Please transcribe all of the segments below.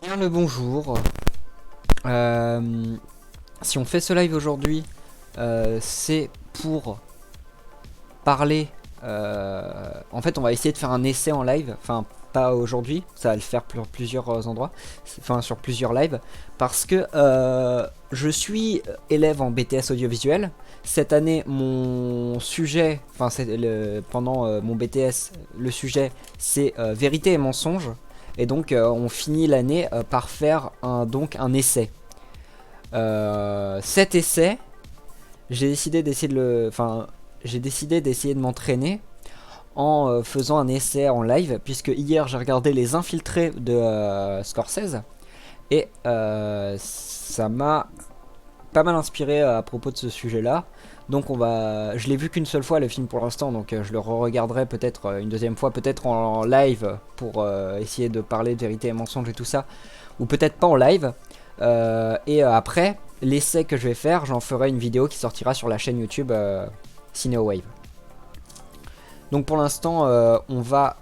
Bien le bonjour. Si on fait ce live aujourd'hui, c'est pour parler. En fait, on va essayer de faire un essai en live. Enfin, pas aujourd'hui, ça va le faire pour plusieurs endroits, enfin sur plusieurs lives, parce que je suis élève en BTS audiovisuel. Cette année, mon sujet, enfin pendant mon BTS, le sujet c'est vérité et mensonge. Et donc on finit l'année par faire donc un essai. Cet essai, j'ai décidé d'essayer de m'entraîner en faisant un essai en live, puisque hier j'ai regardé Les Infiltrés de Scorsese et ça m'a pas mal inspiré à propos de ce sujet-là. Donc je l'ai vu qu'une seule fois le film pour l'instant, donc je le re-regarderai peut-être une deuxième fois, peut-être en live pour essayer de parler de vérité et mensonge et tout ça, ou peut-être pas en live. Et après, l'essai que je vais faire, j'en ferai une vidéo qui sortira sur la chaîne YouTube CineoWave. Donc pour l'instant, on va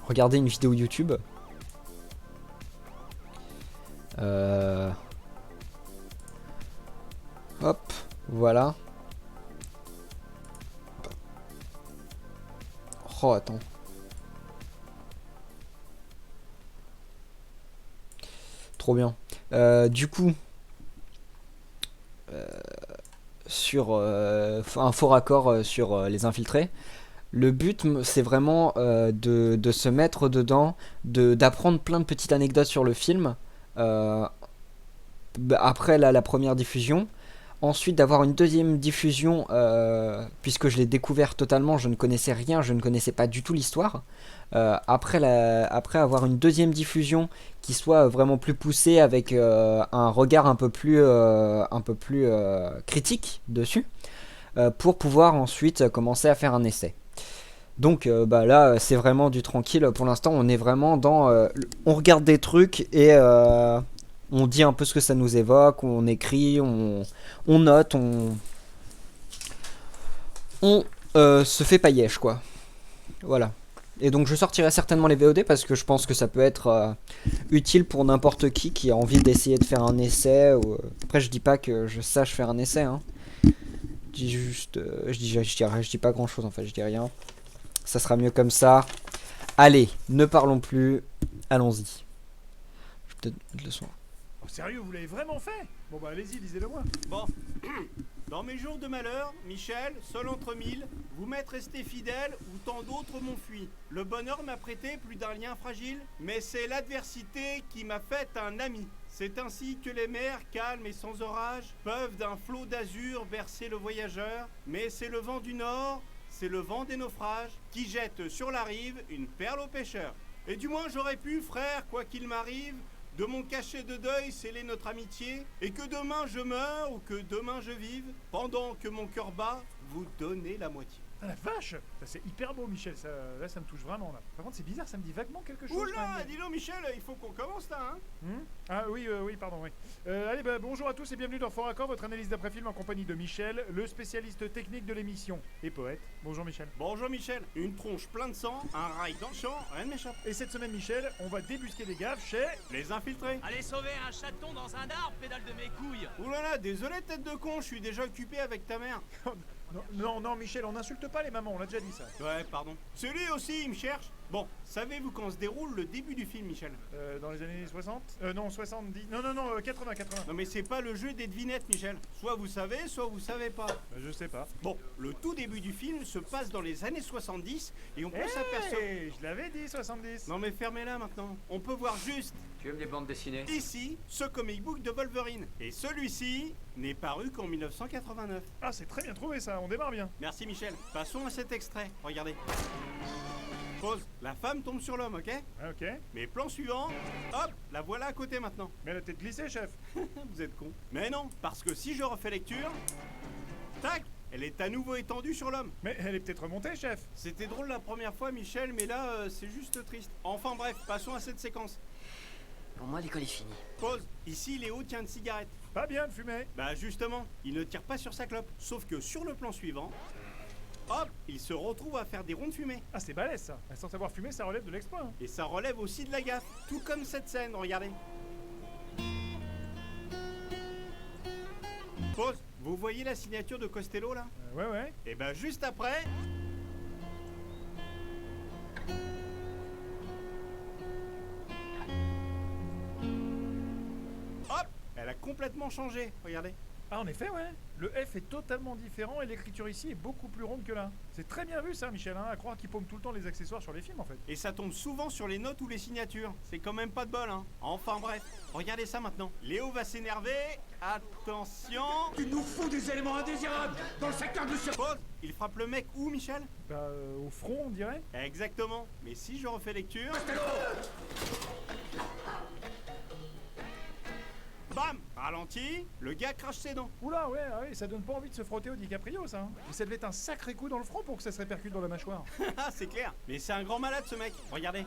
regarder une vidéo YouTube. Hop, voilà. Oh, attends. Trop bien. Du coup, sur un faux raccord sur les infiltrés. Le but, c'est vraiment de se mettre dedans, d'apprendre plein de petites anecdotes sur le film. euh, Après la première diffusion. Ensuite, d'avoir une deuxième diffusion, puisque je l'ai découvert totalement, je ne connaissais rien, je ne connaissais pas du tout l'histoire. Après avoir une deuxième diffusion qui soit vraiment plus poussée, avec un regard un peu plus critique dessus, pour pouvoir ensuite commencer à faire un essai. Donc là, c'est vraiment du tranquille. Pour l'instant, on est vraiment dans... on regarde des trucs et on dit un peu ce que ça nous évoque, on écrit, on note, on se fait paillèche, quoi. Voilà. Et donc je sortirai certainement les VOD parce que je pense que ça peut être utile pour n'importe qui a envie d'essayer de faire un essai. Après, je dis pas que je sache faire un essai, hein. Je dis juste... je dis pas grand chose en fait, je dis rien. Ça sera mieux comme ça. Allez, ne parlons plus. Allons-y. Je vais peut-être mettre le son. Oh, sérieux, vous l'avez vraiment fait? Bon bah allez-y, lisez-le moi. Bon, dans mes jours de malheur, Michel, seul entre mille, vous m'êtes resté fidèle où tant d'autres m'ont fui. Le bonheur m'a prêté plus d'un lien fragile, mais c'est l'adversité qui m'a fait un ami. C'est ainsi que les mers, calmes et sans orage, peuvent d'un flot d'azur bercer le voyageur, mais c'est le vent du nord, c'est le vent des naufrages, qui jette sur la rive une perle aux pêcheurs. Et du moins j'aurais pu, frère, quoi qu'il m'arrive, de mon cachet de deuil sceller notre amitié, et que demain je meure ou que demain je vive, pendant que mon cœur bat, vous donnez la moitié. Ah la vache, ça c'est hyper beau Michel, là ça me touche vraiment là. Par contre c'est bizarre, ça me dit vaguement quelque chose. Oula, dis donc Michel, il faut qu'on commence là, hein. Ah oui, pardon, oui. Allez, bonjour à tous et bienvenue dans Fort Accord, votre analyse d'après-film en compagnie de Michel, le spécialiste technique de l'émission et poète. Bonjour Michel. Bonjour Michel, une tronche plein de sang, un rail dans le champ, rien ne m'échappe. Et cette semaine Michel, on va débusquer des gaffes chez... Les infiltrés. Allez sauver un chaton dans un arbre, pédale de mes couilles. Oulala, désolé tête de con, je suis déjà occupé avec ta mère. Non Michel, on n'insulte pas les mamans, on l'a déjà dit ça. Ouais, pardon. Celui aussi, il me cherche. Bon, savez-vous quand se déroule le début du film, Michel? Dans les années 60 Non, 70... Non, 80. Non mais c'est pas le jeu des devinettes, Michel. Soit vous savez, soit vous savez pas. Je sais pas. Bon, le tout début du film se passe dans les années 70 et on peut s'apercevoir... Je l'avais dit, 70. Non mais fermez-la maintenant. On peut voir juste... Tu aimes les bandes dessinées? Ici, ce comic book de Wolverine. Et celui-ci n'est paru qu'en 1989. Ah, c'est très bien trouvé ça, on démarre bien. Merci Michel. Passons à cet extrait. Regardez. Pause. La femme tombe sur l'homme, ok? Ah, ok. Mais plan suivant, hop, la voilà à côté maintenant. Mais elle a peut-être glissé, chef. Vous êtes con. Mais non, parce que si je refais lecture, tac, elle est à nouveau étendue sur l'homme. Mais elle est peut-être remontée, chef. C'était drôle la première fois, Michel, mais là, c'est juste triste. Enfin bref, passons à cette séquence. Pour moi, l'école est finie. Pause. Ici, Léo tient une cigarette. Pas bien de fumer. Bah justement, il ne tire pas sur sa clope. Sauf que sur le plan suivant, hop, il se retrouve à faire des ronds de fumée. Ah, c'est balèze ça. Sans savoir fumer, ça relève de l'exploit. Hein. Et ça relève aussi de la gaffe. Tout comme cette scène, regardez. Pause. Vous voyez la signature de Costello là? Ouais. Et ben juste après... Hop, elle a complètement changé, regardez. Ah, en effet, ouais. Le F est totalement différent et l'écriture ici est beaucoup plus ronde que là. C'est très bien vu ça, Michel, hein, à croire qu'il paume tout le temps les accessoires sur les films en fait. Et ça tombe souvent sur les notes ou les signatures. C'est quand même pas de bol, hein. Enfin bref, regardez ça maintenant. Léo va s'énerver. Attention. Tu nous fous des éléments indésirables dans le secteur de surface. Pause. Il frappe le mec où, Michel? Bah, au front, on dirait. Exactement. Mais si je refais lecture... Bam! Ralenti, le gars crache ses dents. Oula, ouais, ça donne pas envie de se frotter au DiCaprio, ça. Hein. Mais ça devait être un sacré coup dans le front pour que ça se répercute dans la mâchoire. Ah, c'est clair. Mais c'est un grand malade, ce mec. Regardez.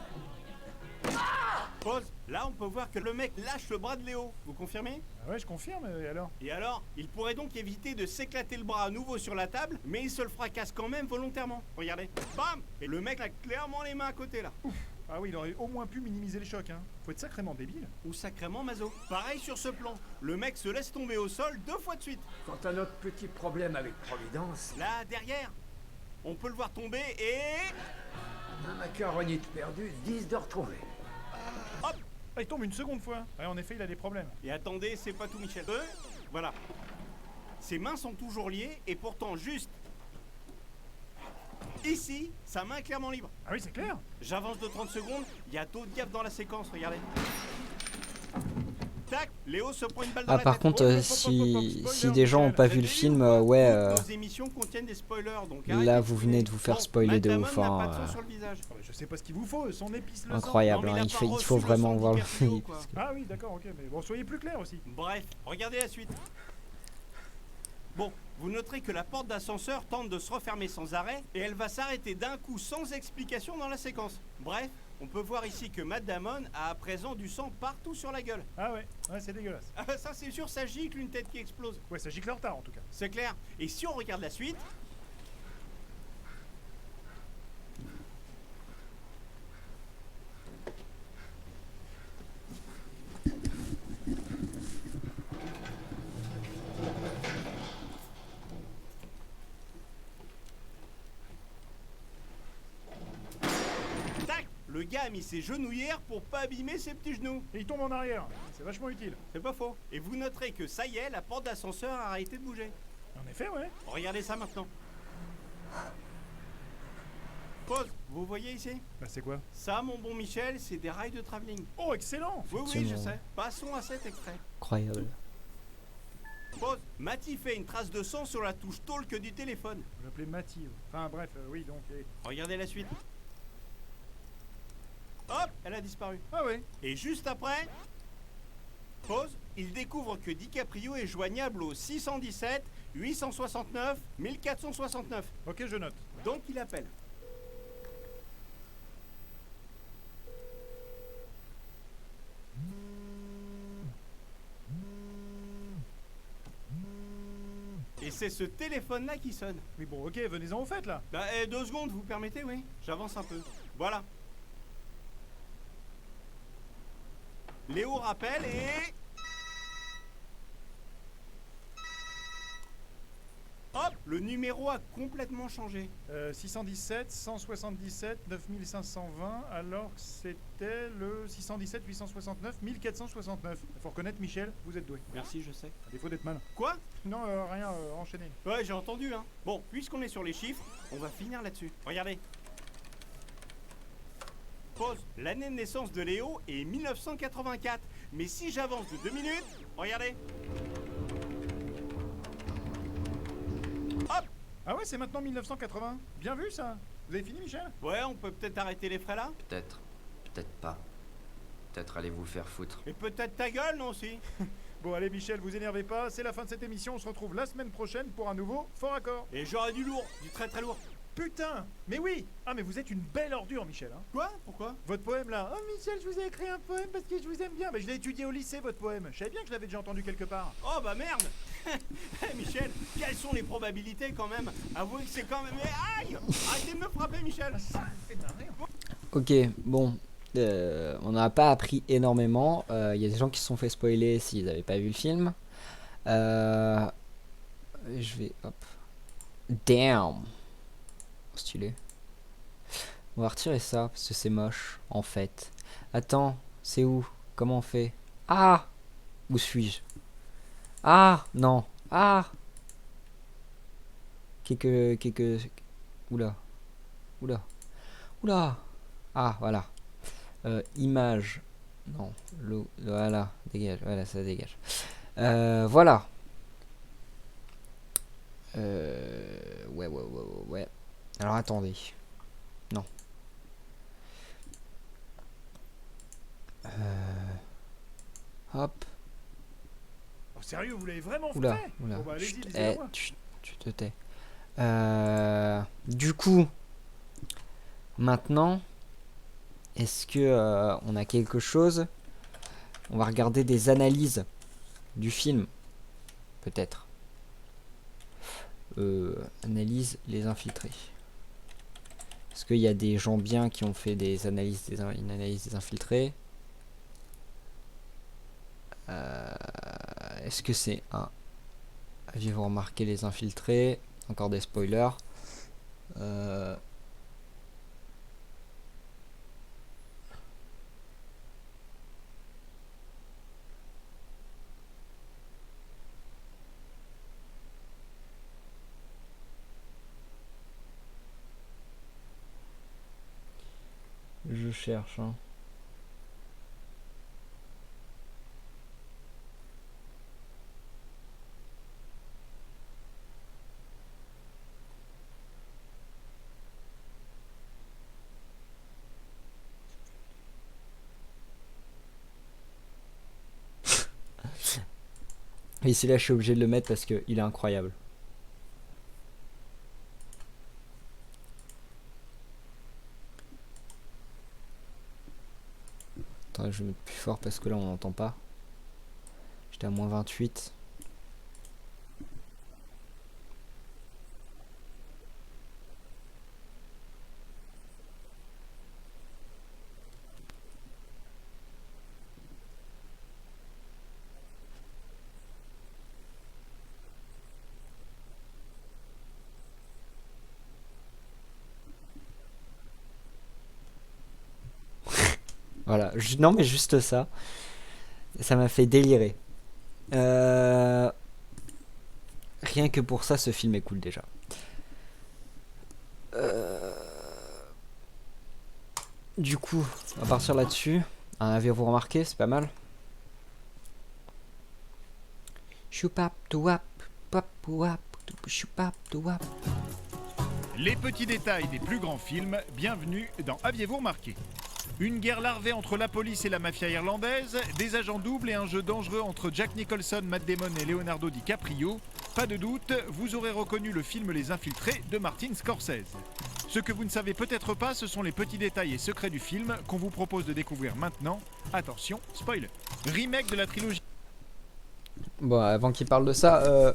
Pause. Là, on peut voir que le mec lâche le bras de Léo. Vous confirmez? Ah ouais, je confirme, et alors? Et alors, il pourrait donc éviter de s'éclater le bras à nouveau sur la table, mais il se le fracasse quand même volontairement. Regardez. Bam! Et le mec a clairement les mains à côté, là. Ouf. Ah oui, il aurait au moins pu minimiser le choc, hein. Faut être sacrément débile. Ou sacrément maso. Pareil sur ce plan. Le mec se laisse tomber au sol 2 fois de suite. Quant à notre petit problème avec Providence, Là, derrière. On peut le voir tomber et... un macaroni de perdu, 10 de retrouvé. Hop! Ah, il tombe une seconde fois. Ouais, en effet, il a des problèmes. Et attendez, c'est pas tout, Michel. Voilà. Ses mains sont toujours liées et pourtant juste... Ici, sa main est clairement libre. Ah oui, c'est clair. J'avance de 30 secondes, il y a d'autres gaffes dans la séquence, regardez. Tac, Léo se prend une balle dans Ah, la par tête. contre, si des gens ont pas vu le film, ouais, Nos émissions contiennent des spoilers, donc là arrêtez vous de venez fumer. de vous faire Bon, spoiler de Matt ouf, Damon n'a hein, pas de sang sur le visage. Oh, je sais pas ce qu'il vous faut, son épice le sang. incroyable, Non, mais hein, il a pas il faut reçu vraiment le sang voir le d'Hyperfilo, film. quoi. parce que- Ah oui, d'accord, ok, mais bon, soyez plus clair aussi. Bref, regardez la suite. Bon, vous noterez que la porte d'ascenseur tente de se refermer sans arrêt et elle va s'arrêter d'un coup sans explication dans la séquence. Bref, on peut voir ici que Matt Damon a à présent du sang partout sur la gueule. Ah ouais, c'est dégueulasse. Ah, ça c'est sûr, ça gicle une tête qui explose. Ouais, ça gicle en retard en tout cas. C'est clair. Et si on regarde la suite... Tac! Le gars a mis ses genouillères pour pas abîmer ses petits genoux. Et il tombe en arrière. C'est vachement utile. C'est pas faux. Et vous noterez que ça y est, la porte d'ascenseur a arrêté de bouger. En effet, ouais. Regardez ça maintenant. Pause. Vous voyez ici? Bah c'est quoi? Ça, mon bon Michel, c'est des rails de travelling. Oh, excellent. Oui, oui, je Effectivement. sais. Passons à cet extrait. Incroyable. Pause. Matty fait une trace de sang sur la touche talk du téléphone. Je l'appelais Mathieu. Enfin bref, oui donc. Regardez la suite. Hop, elle a disparu. Ah ouais. Et juste après... Pause. Il découvre que DiCaprio est joignable au 617 869 1469. Ok, je note. Donc il appelle. Et c'est ce téléphone-là qui sonne. Oui bon, ok, venez-en au fait là. Bah, 2 secondes, vous permettez, oui? J'avance un peu. Voilà. Léo rappelle et... Hop, le numéro a complètement changé. 617, 177, 9520, alors que c'était le 617, 869, 1469. Faut reconnaître, Michel, vous êtes doué. Merci, je sais. À défaut d'être malin. Quoi? Non, rien, enchaîné. Ouais, j'ai entendu, hein. Bon, puisqu'on est sur les chiffres, on va finir là-dessus. Regardez. Pause. L'année de naissance de Léo est 1984. Mais si j'avance de 2 minutes, regardez. Hop! Ah ouais, c'est maintenant 1980. Bien vu ça. Vous avez fini, Michel? Ouais, on peut peut-être arrêter les frais là? Peut-être. Peut-être pas. Peut-être allez vous faire foutre. Et peut-être ta gueule, non aussi? Bon, allez, Michel, vous énervez pas. C'est la fin de cette émission. On se retrouve la semaine prochaine pour un nouveau Fort Accord. Et j'aurai du lourd, du très très lourd. Putain! Mais oui! Ah, mais vous êtes une belle ordure, Michel. Hein. Quoi? Pourquoi? Votre poème là. Oh, Michel, je vous ai écrit un poème parce que je vous aime bien. Mais je l'ai étudié au lycée, votre poème. Je savais bien que je l'avais déjà entendu quelque part. Oh bah merde! Michel, quel sont les probabilités quand même? Avouez que c'est quand même... Mais aïe! Arrêtez de me frapper, Michel! Ok, bon. On n'a pas appris énormément. Il y a des gens qui se sont fait spoiler s'ils n'avaient pas vu le film. Je vais... Hop. Damn. Stylé. On va retirer ça parce que c'est moche en fait. Attends, c'est où? Comment on fait? Ah! Où suis-je? Ah! Non. Ah! Quelques... Oula. Oula. Oula. Ah, voilà. Image. Non. Voilà. Dégage. Voilà, ça dégage. Voilà. Ouais. Alors attendez. Non. Hop. Oh, sérieux, vous l'avez vraiment Oula. fait? Oula. Bon, bah, allez-y, Chut, lisez-le moi. tu te tais. Du coup, maintenant, est-ce que on a quelque chose? On va regarder des analyses du film, peut-être. Analyse les infiltrés. Est-ce qu'il y a des gens bien qui ont fait des analyses une analyse des infiltrés? Est-ce que c'est un... Avez-vous remarqué les infiltrés? Encore des spoilers. Je cherche, hein. Et celui-là, je suis obligé de le mettre parce qu'il est incroyable. Attends, je vais mettre plus fort parce que là, on n'entend pas. J'étais à moins 28. Voilà, non mais juste ça. Ça m'a fait délirer. Rien que pour ça, ce film est cool déjà. Du coup, on va partir là-dessus. Avez-vous remarqué, c'est pas mal. Choupap touap, pap pouap, choupap touap. Les petits détails des plus grands films, bienvenue dans Aviez-vous remarqué? Une guerre larvée entre la police et la mafia irlandaise, des agents doubles et un jeu dangereux entre Jack Nicholson, Matt Damon et Leonardo DiCaprio. Pas de doute, vous aurez reconnu le film Les Infiltrés de Martin Scorsese. Ce que vous ne savez peut-être pas, ce sont les petits détails et secrets du film qu'on vous propose de découvrir maintenant. Attention, spoiler. Remake de la trilogie. Bon, avant qu'il parle de ça,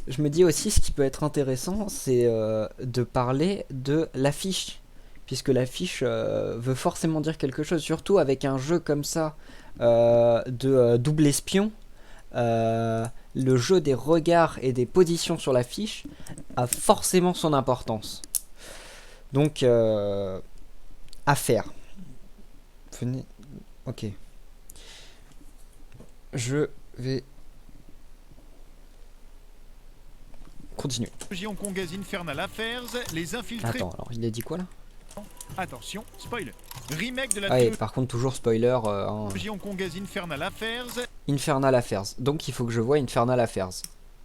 je me dis aussi ce qui peut être intéressant, c'est de parler de l'affiche. Puisque l'affiche veut forcément dire quelque chose, surtout avec un jeu comme ça de double espion. Le jeu des regards et des positions sur l'affiche a forcément son importance. Donc, à faire. Venez. Ok. Je vais continuer. Hongkongaise Infernal Affairs, Les Infiltrés. Attends, alors il a dit quoi là? Attention, spoiler. Remake de la Ah, et trilogie par contre, toujours spoiler. hongkongaise Infernal Affairs. Infernal Affairs. Donc il faut que je voie Infernal Affairs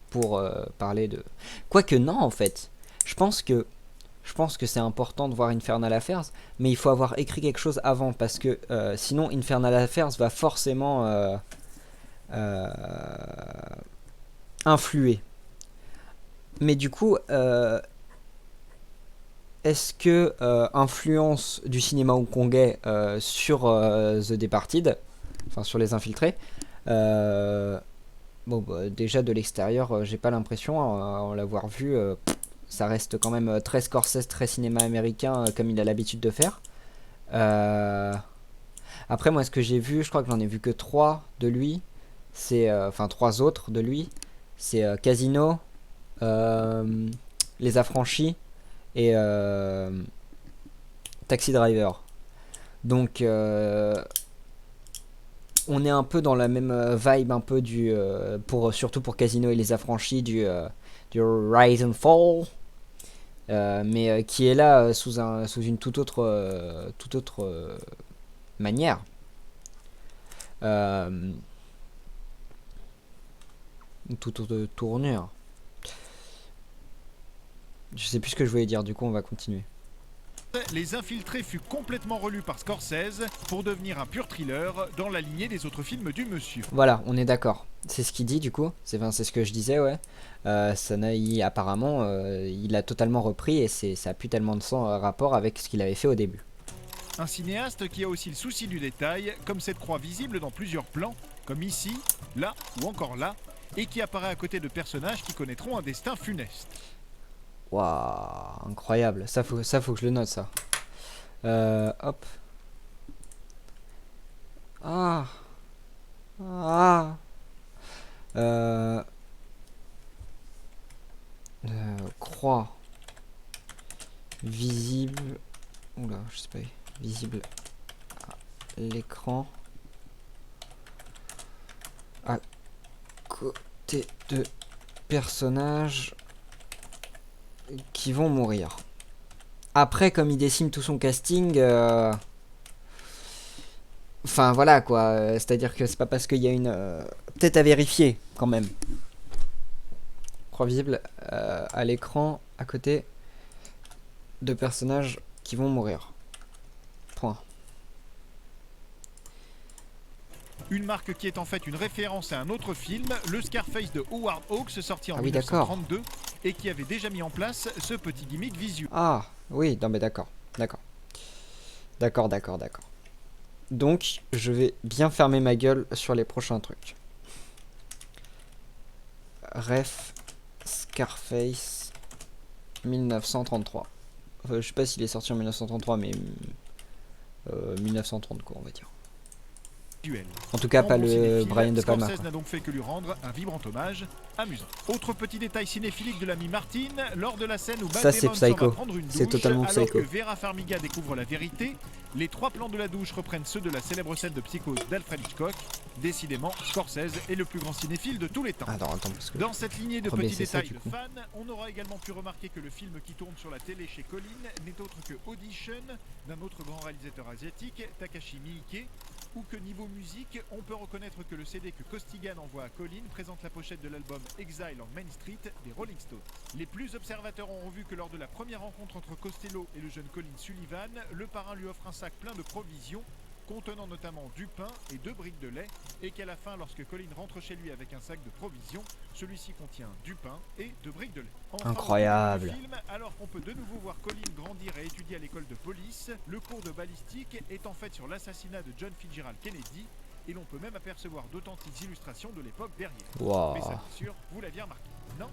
pour parler de... Quoique non, en fait. Je pense que c'est important de voir Infernal Affairs, mais il faut avoir écrit quelque chose avant, parce que sinon Infernal Affairs va forcément influer. Mais du coup, est-ce que influence du cinéma hongkongais sur The Departed, enfin sur Les Infiltrés, Bon, bah, déjà de l'extérieur, j'ai pas l'impression, en l'avoir vu, ça reste quand même très Scorsese, très cinéma américain, comme il a l'habitude de faire. Euh, Après, moi, ce que j'ai vu, je crois que j'en ai vu que 3 de lui. C'est, enfin, 3 autres de lui. C'est Casino, euh, Les Affranchis et Taxi Driver. Donc, on est un peu dans la même vibe, un peu du, surtout pour Casino et Les Affranchis, du Rise and Fall. Mais qui est là sous une toute autre manière. Euh, une toute autre tournure. Je sais plus ce que je voulais dire, du coup on va continuer. Les Infiltrés fut complètement relu par Scorsese pour devenir un pur thriller dans la lignée des autres films du monsieur. Voilà, on est d'accord. C'est ce qu'il dit du coup. C'est ce que je disais, ouais. Apparemment, il a totalement repris et ça a plus tellement de rapport avec ce qu'il avait fait au début. Un cinéaste qui a aussi le souci du détail, comme cette croix visible dans plusieurs plans, comme ici, là ou encore là, et qui apparaît à côté de personnages qui connaîtront un destin funeste. Waouh, incroyable. Ça faut que je le note, ça. Hop. Ah. Ah. Euh, Croix. Visible. Oula, je sais pas. Visible à l'écran. À côté de personnages qui vont mourir. Après, comme il dessine tout son casting, enfin voilà quoi. C'est-à-dire que c'est pas parce qu'il y a une peut-être à vérifier quand même. Croix visible à l'écran à côté de personnages qui vont mourir. Point. Une marque qui est en fait une référence à un autre film, le Scarface de Howard Hawks, sorti en Ah oui, d'accord. 1932, et qui avait déjà mis en place ce petit gimmick visuel. Ah oui, non mais d'accord. D'accord. Donc, je vais bien fermer ma gueule sur les prochains trucs. Ref Scarface 1933. Enfin, je sais pas s'il est sorti en 1933, mais 1930 quoi, on va dire. En tout cas, En pas bon le cinéphile, Brian De Palma. Scorsese n'a donc fait que lui rendre un vibrant hommage amusant. Autre petit détail cinéphilique de l'ami Martin, lors de la scène où Ça, Matt c'est Damon s'en va Psycho. prendre une douche, C'est totalement alors Psycho. que Vera Farmiga découvre la vérité, les 3 plans de la douche reprennent ceux de la célèbre scène de Psychose d'Alfred Hitchcock. Décidément, Scorsese est le plus grand cinéphile de tous les temps. Attends, parce que... Dans cette lignée de Premier, petits c'est ça, détails du de coup. fans, on aura également pu remarquer que le film qui tourne sur la télé chez Colin n'est autre que Audition d'un autre grand réalisateur asiatique, Takashi Miike, ou que niveau musique, on peut reconnaître que le CD que Costigan envoie à Colin présente la pochette de l'album Exile on Main Street des Rolling Stones. Les plus observateurs auront vu que lors de la première rencontre entre Costello et le jeune Colin Sullivan, le parrain lui offre un sac plein de provisions, contenant notamment du pain et 2 briques de lait, et qu'à la fin, lorsque Colin rentre chez lui avec un sac de provisions, celui-ci contient du pain et 2 briques de lait. Enfin, Incroyable. au début du film, alors qu'on peut de nouveau voir Colin grandir et étudier à l'école de police, le cours de balistique est en fait sur l'assassinat de John Fitzgerald Kennedy, et l'on peut même apercevoir d'authentiques illustrations de l'époque derrière. Wow. Mais ça, bien sûr, vous l'aviez remarqué, non?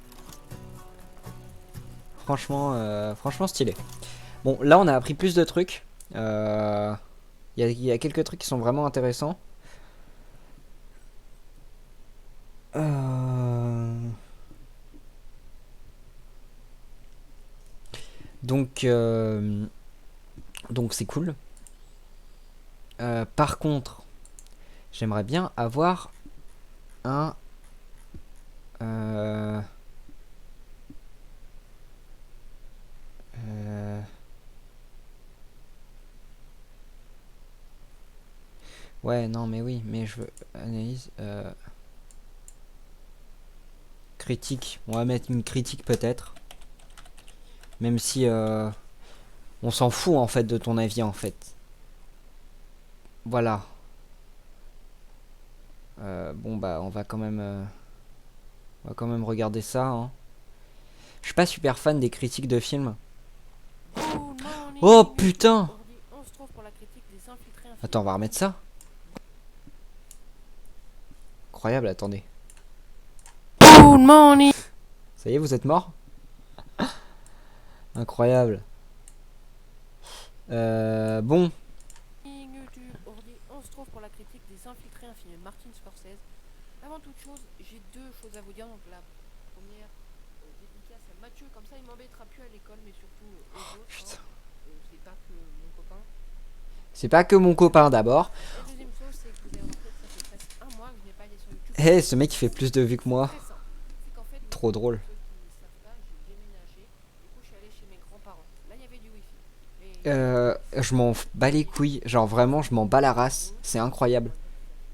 Franchement stylé. Bon, là on a appris plus de trucs. Il y a quelques trucs qui sont vraiment intéressants. Donc c'est cool. Par contre, j'aimerais bien avoir un ouais, non, mais oui, mais je veux analyse critique. On va mettre une critique peut-être, même si on s'en fout en fait de ton avis en fait. Voilà. Bon bah on va quand même regarder ça. Hein. Je suis pas super fan des critiques de films. Oh putain! Attends, on va remettre ça. Incroyable, attendez. Good morning. Ça y est, vous êtes mort? Incroyable. Bon. On se trouve pour la critique des Infiltrés, un film de Martin Scorsese. Avant toute chose, j'ai deux choses à vous dire. Donc la première, dédicace à Mathieu, comme ça il m'embêtera plus à l'école, mais surtout aux autres. Putain. C'est pas que mon copain. C'est pas que mon copain d'abord. La deuxième chose, c'est que vous avez remarqué que ça fait presque un mois que je n'ai pas allé sur YouTube. Eh, ce mec il fait plus de vues que moi. Très simple. C'est qu'en fait, Trop drôle. ceux qui ne savent pas, j'ai déménagé. Du coup, je suis allé chez mes grands-parents. Là, il y avait du wifi. Mais Je m'en bats les couilles. Genre vraiment, je m'en bats la race. C'est incroyable.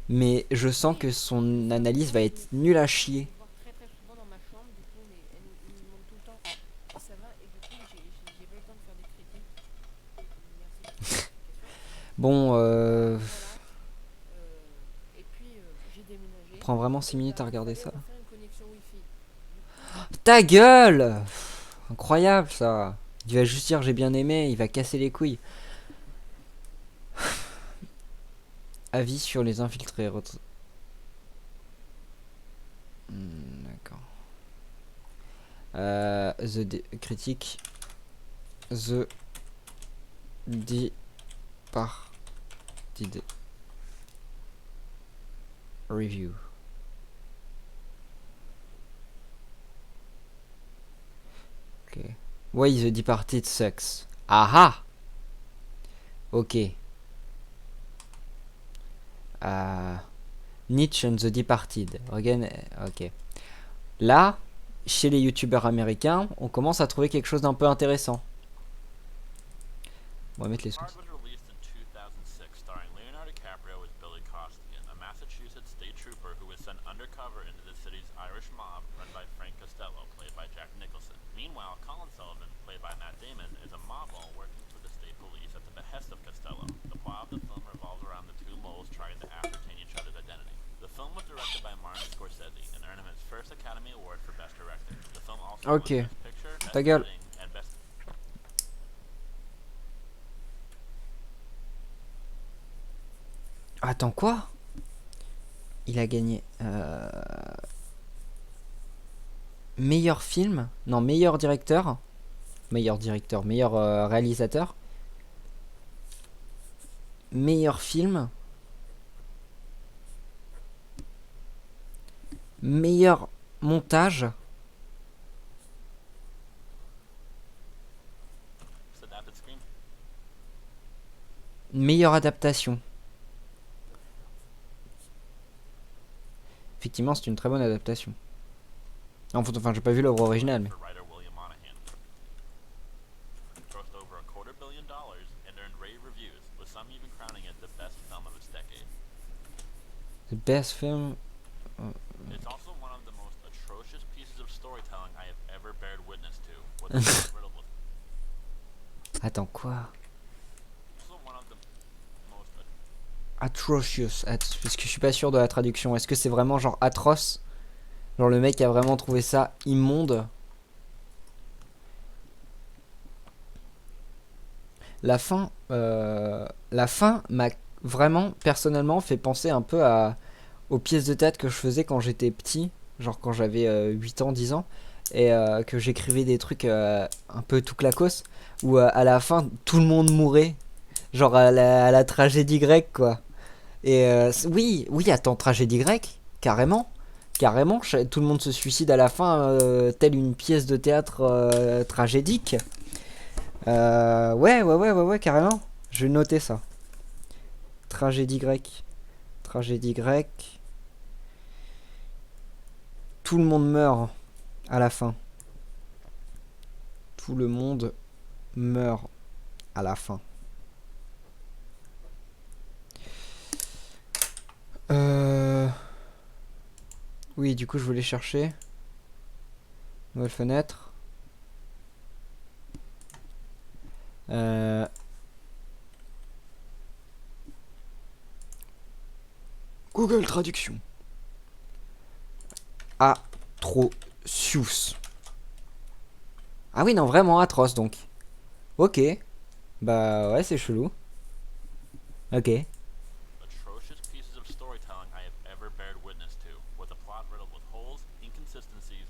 Mais je sens que son analyse va être nulle à chier. voir très très souvent dans ma chambre, du coup, mais elle me demande tout le temps si ça va, et du coup, j'ai pas eu le temps de faire des critiques. Merci. Bon, Voilà. Et puis, j'ai déménagé. prend vraiment 6 minutes à regarder ça. On va faire une connexion wifi. Ta gueule! Pff, incroyable ça. Il va juste dire j'ai bien aimé, il va casser les couilles. Avis sur les infiltrés. D'accord. Critique. The Departed Review. Ok. Why The Departed sucks. Aha! Ok. Nietzsche and The Departed. Again, ok. Là, chez les youtubeurs américains, on commence à trouver quelque chose d'un peu intéressant. On va mettre les sons. Hard was released in 2006, starring Leonardo DiCaprio as Billy Costigan, a Massachusetts state trooper who was sent undercover into the city's Irish mob run by Frank Costello, played by Jack Nicholson. Meanwhile, Colin Sullivan, played by Matt Damon, is a mob lord working for the state police at the behest of Costello. The plot of the film revolves around the two moles trying to ascertain each other's identity. The film was directed by Martin Scorsese and earned him his first Academy Award for Best Director. The film also won Ok. Best Picture, Best Ta gueule. Editing, and Best... Attends, quoi? Il a gagné. Meilleur film? Non, meilleur directeur. Meilleur directeur, meilleur réalisateur. Meilleur film. Meilleur montage. Adapted screen. Meilleure adaptation. Effectivement, c'est une très bonne adaptation. Enfin, j'ai pas vu l'œuvre originale, mais. For writer William Monahan. Grossed over $250 million and earned rave reviews, with some even crowning it the best film of its decade. The best film. It's also one of the most atrocious pieces of storytelling I have ever bared witness to, with a plot riddled with Attends, quoi? also one of the most Atrocious. Parce que je suis pas sûr de la traduction. Est-ce que c'est vraiment genre atroce? Genre le mec a vraiment trouvé ça immonde? La fin m'a vraiment personnellement fait penser un peu aux pièces de théâtre que je faisais quand j'étais petit, genre quand j'avais 8 ans, 10 ans, et que j'écrivais des trucs un peu tout clacos, où à la fin tout le monde mourait, genre à la tragédie grecque quoi. Et oui, attends, tragédie grecque, carrément, tout le monde se suicide à la fin, telle une pièce de théâtre tragédique. Ouais, carrément. Je vais noter ça. Tragédie grecque. Tragédie grecque. Tout le monde meurt à la fin. Tout le monde meurt à la fin. Oui, du coup, je voulais chercher. Nouvelle fenêtre. Google Traduction. Atrocious. Ah oui, non, vraiment atroce donc. Ok. Bah ouais, c'est chelou. Ok. atrocious pieces of storytelling I have ever bared witness to, with a plot riddled with holes, inconsistencies,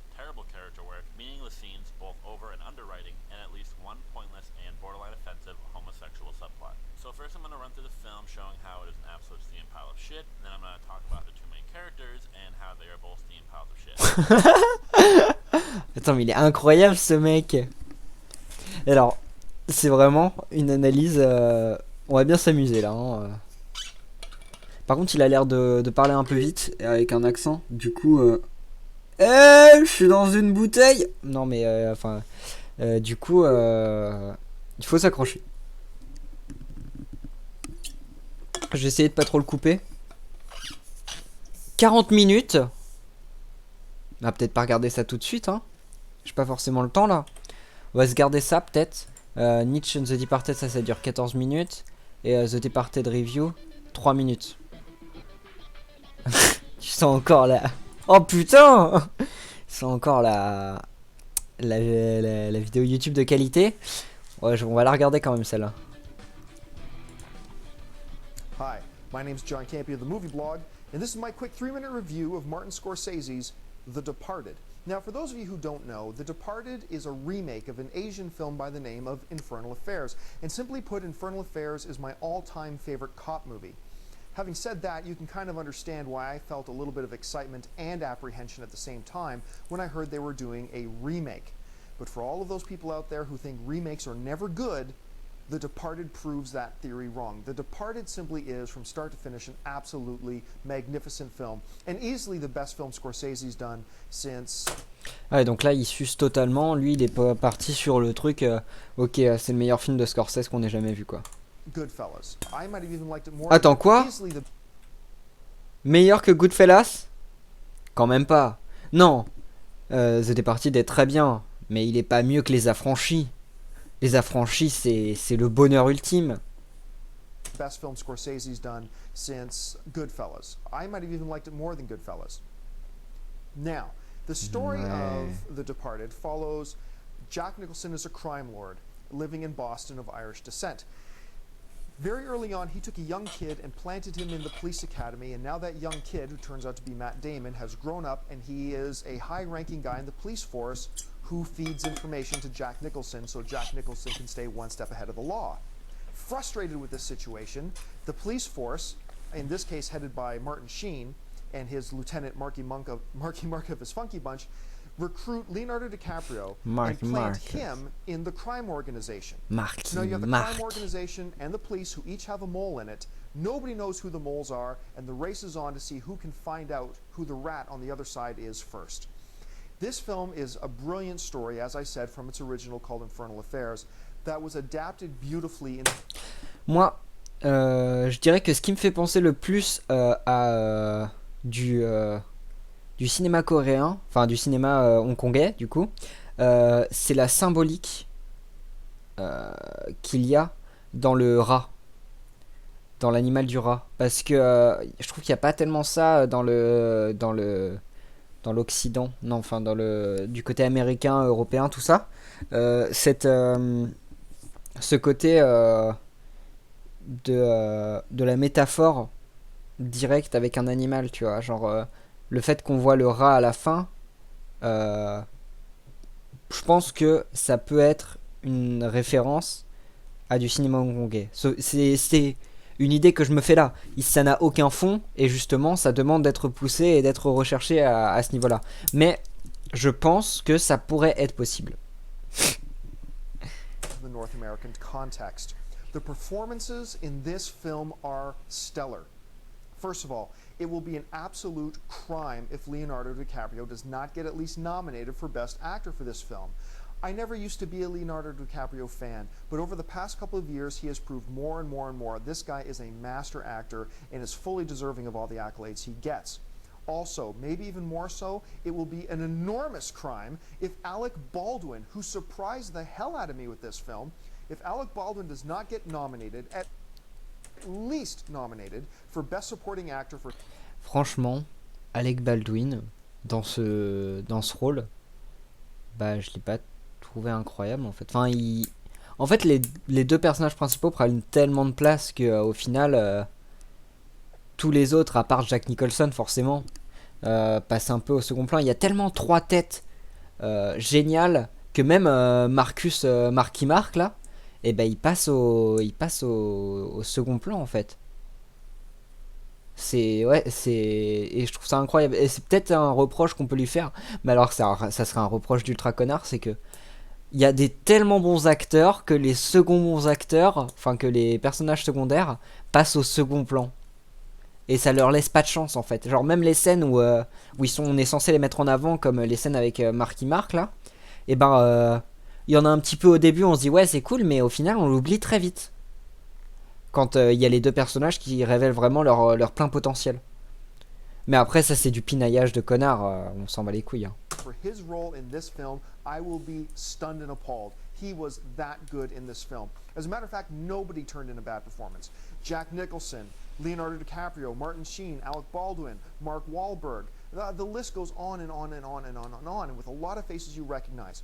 scenes, both over and underwriting, and at least one pointless and borderline offensive homosexual subplot. So first I'm going to run through the film showing how it is an absolute steam pile of shit, and then I'm going to talk about the two main characters and how they are both steam piles of shit. Attends, mais il est incroyable ce mec. Alors, c'est vraiment une analyse. On va bien s'amuser là. Hein. Par contre, il a l'air de parler un peu vite et avec un accent. Du coup, je suis dans une bouteille. Non, mais enfin, du coup, il faut s'accrocher. J'ai essayé de pas trop le couper. 40 minutes. On va peut-être pas regarder ça tout de suite. Hein. J'ai pas forcément le temps là. On va se garder ça peut-être. Nietzsche and the Departed, ça dure 14 minutes. Et The Departed Review, 3 minutes. Tu sens encore la... Oh putain. Tu sens encore la vidéo YouTube de qualité. Ouais, on va la regarder quand même celle-là. Hi, my name's John Campea of the Movie Blog, and this is my quick 3-minute review of Martin Scorsese's The Departed. Now, for those of you who don't know, The Departed is a remake of an Asian film by the name of Infernal Affairs. And simply put, Infernal Affairs is my all-time favorite cop movie. Having said that, you can kind of understand why I felt a little bit of excitement and apprehension at the same time when I heard they were doing a remake. But for all of those people out there who think remakes are never good, The Departed proves that theory wrong. The Departed simply is, from start to finish, an absolutely magnificent film, and easily the best film Scorsese's done since... Ouais, donc là, il suce totalement. Lui, il est pas parti sur le truc. Ok, c'est le meilleur film de Scorsese qu'on ait jamais vu, quoi. Goodfellas. I might have even liked it more. Attends, quoi? Meilleur que Goodfellas? Quand même pas. Non. The Departed est très bien, mais il est pas mieux que Les Affranchis. Les Affranchis, c'est le bonheur ultime. Best film Scorsese's done since Goodfellas. I might have even liked it more than Goodfellas. Now, the story of The Departed follows Jack Nicholson as a crime lord living in Boston of Irish descent. Very early on, he took a young kid and planted him in the police academy, and now that young kid, who turns out to be Matt Damon, has grown up and he is a high-ranking guy in the police force who feeds information to Jack Nicholson so Jack Nicholson can stay one step ahead of the law. Frustrated with this situation, the police force, in this case headed by Martin Sheen and his lieutenant Marky Mark of his Funky Bunch, recruit Leonardo DiCaprio and plant him in the crime organization. Now you have the crime organization and the police who each have a mole in it. Nobody knows who the moles are, and the race is on to see who can find out who the rat on the other side is first. This film is a brilliant story, as I said, from its original called Infernal Affairs, that was adapted beautifully in... Moi, je dirais que ce qui me fait penser le plus à du cinéma coréen, enfin du cinéma hongkongais, du coup, c'est la symbolique qu'il y a dans le rat, dans l'animal du rat. Parce que je trouve qu'il n'y a pas tellement ça dans l'Occident, non, enfin du côté américain, européen, tout ça. Ce côté de la métaphore directe avec un animal, tu vois, genre le fait qu'on voit le rat à la fin, je pense que ça peut être une référence à du cinéma hongkongais. C'est une idée que je me fais là. Ça n'a aucun fond et justement ça demande d'être poussé et d'être recherché à ce niveau-là. Mais je pense que ça pourrait être possible. The North American context. The performances in this film are stellar. First of all, it will be an absolute crime if Leonardo DiCaprio does not get at least nominated for Best Actor for this film. I never used to be a Leonardo DiCaprio fan, but over the past couple of years, he has proved more and more and more this guy is a master actor and is fully deserving of all the accolades he gets. Also, maybe even more so, it will be an enormous crime if Alec Baldwin, who surprised the hell out of me with this film, if Alec Baldwin does not get nominated, at least nominated for Best Supporting Actor for... Franchement, Alec Baldwin, dans ce rôle, bah je l'ai pas trouvé incroyable en fait. Enfin, en fait les deux personnages principaux prennent tellement de place que au final, tous les autres, à part Jack Nicholson forcément, passent un peu au second plan. Il y a tellement trois têtes géniales que même Marky Mark là, et ben il passe au second plan en fait. Et je trouve ça incroyable. Et c'est peut-être un reproche qu'on peut lui faire, mais alors ça serait un reproche d'ultra connard, c'est que il y a des tellement bons acteurs que les seconds bons acteurs, enfin que les personnages secondaires passent au second plan. Et ça leur laisse pas de chance en fait. Genre même les scènes où on est censé les mettre en avant, comme les scènes avec Marky Mark là, et ben il y en a un petit peu au début, on se dit ouais c'est cool, mais au final on l'oublie très vite. Quand il y a les deux personnages qui révèlent vraiment leur plein potentiel. Mais après ça c'est du pinaillage de connard, on s'en bat les couilles. Hein. For his role in this film, I will be stunned and appalled. He was that good in this film. As a matter of fact, nobody turned in a bad performance. Jack Nicholson, Leonardo DiCaprio, Martin Sheen, Alec Baldwin, Mark Wahlberg. The list goes on and on and on and on and on, and with a lot of faces you recognize.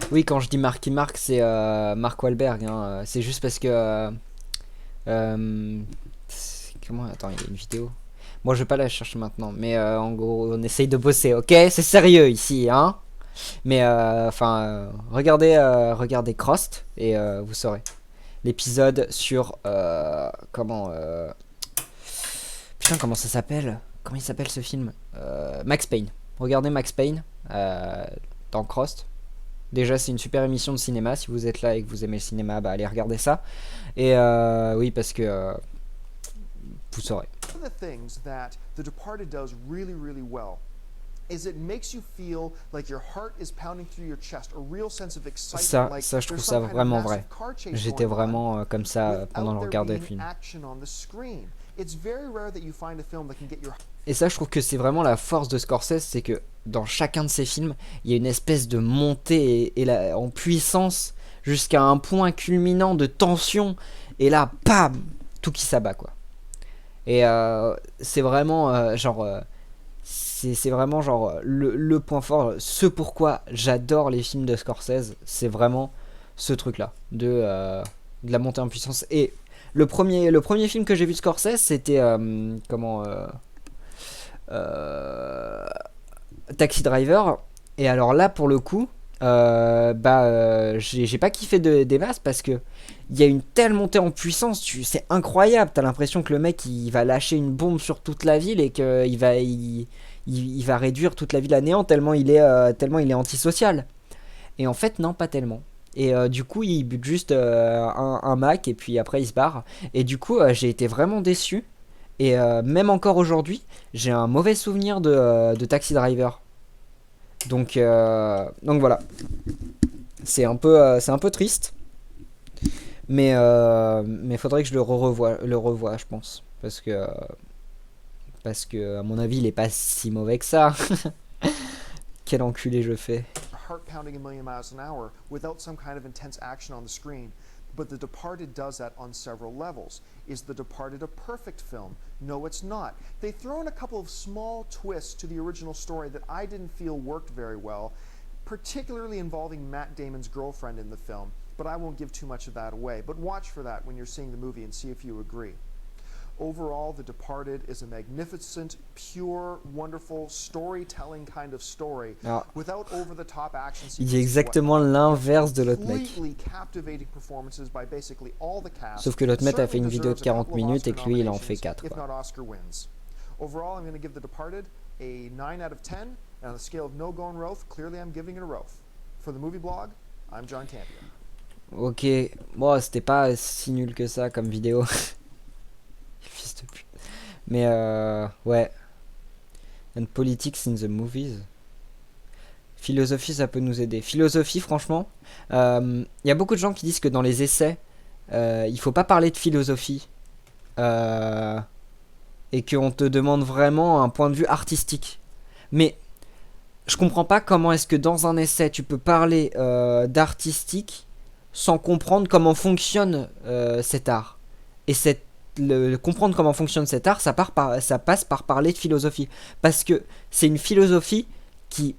Oui, quand je dis Marky Mark, c'est Mark Wahlberg. Hein. C'est juste parce que... comment... Attends, il y a une vidéo. Moi, je vais pas la chercher maintenant. Mais en gros, on essaye de bosser, ok? C'est sérieux ici, hein? Mais regardez Crost et vous saurez. L'épisode sur... Putain, comment ça s'appelle? Comment il s'appelle ce film? Max Payne. Regardez Max Payne dans Crost. Déjà, c'est une super émission de cinéma. Si vous êtes là et que vous aimez le cinéma, bah allez regarder ça. Et oui, parce que vous saurez. One of the things that The Departed does really, really well is it makes you feel like your heart is pounding through your chest, a real sense of excitement. Ça, je trouve ça vraiment vrai. J'étais vraiment comme ça pendant le regard des films. Et ça, je trouve que c'est vraiment la force de Scorsese, c'est que dans chacun de ses films, il y a une espèce de montée en puissance jusqu'à un point culminant de tension. Et là, bam, tout qui s'abat, quoi. Et c'est vraiment c'est vraiment genre le point fort, ce pourquoi j'adore les films de Scorsese, c'est vraiment ce truc-là de la montée en puissance. Et le premier film que j'ai vu de Scorsese, c'était Taxi Driver. Et alors là, pour le coup, j'ai pas kiffé des masses parce que il y a une telle montée en puissance, c'est incroyable. T'as l'impression que le mec il va lâcher une bombe sur toute la ville et qu'il va il va réduire toute la ville à néant tellement il est antisocial. Et en fait non, pas tellement. Et du coup il bute juste un Mac et puis après il se barre. Et du coup j'ai été vraiment déçu. Et même encore aujourd'hui j'ai un mauvais souvenir de Taxi Driver. Donc voilà. C'est un peu triste. Mais faudrait que je le revoie, je pense. Parce que à mon avis, il est pas si mauvais que ça. Quel enculé je fais. Heart pounding a million miles an hour without some kind of intense action on the screen. But The Departed does that on several levels. Is The Departed a perfect film? No, it's not. They throw in a couple of small twists to the original story that I didn't feel worked very well, particularly involving Matt Damon's girlfriend in the film. But I won't give too much of that away. But watch for that when you're seeing the movie and see if you agree. Overall, The Departed is a magnificent, pure, wonderful, storytelling kind of story, without over-the-top action sequences. Il dit exactement l'inverse de l'autre mec. Sauf que l'autre mec a fait une vidéo de 40 minutes et que lui, il en fait 4. Overall, I'm going to give The Departed a 9 out of 10, and on a scale of no going Roth, clearly I'm giving it a Roth. For the movie blog, I'm John Campion. Ok, bon, c'était pas si nul que ça comme vidéo. Fils de pute. Mais ouais. And politics in the movies. Philosophie, ça peut nous aider. Philosophie, franchement, il y a beaucoup de gens qui disent que dans les essais, il faut pas parler de philosophie. Et qu'on te demande vraiment un point de vue artistique. Mais je comprends pas comment est-ce que dans un essai, tu peux parler d'artistique sans comprendre comment fonctionne cet art. Et comprendre comment fonctionne cet art, ça passe par parler de philosophie. Parce que c'est une philosophie qui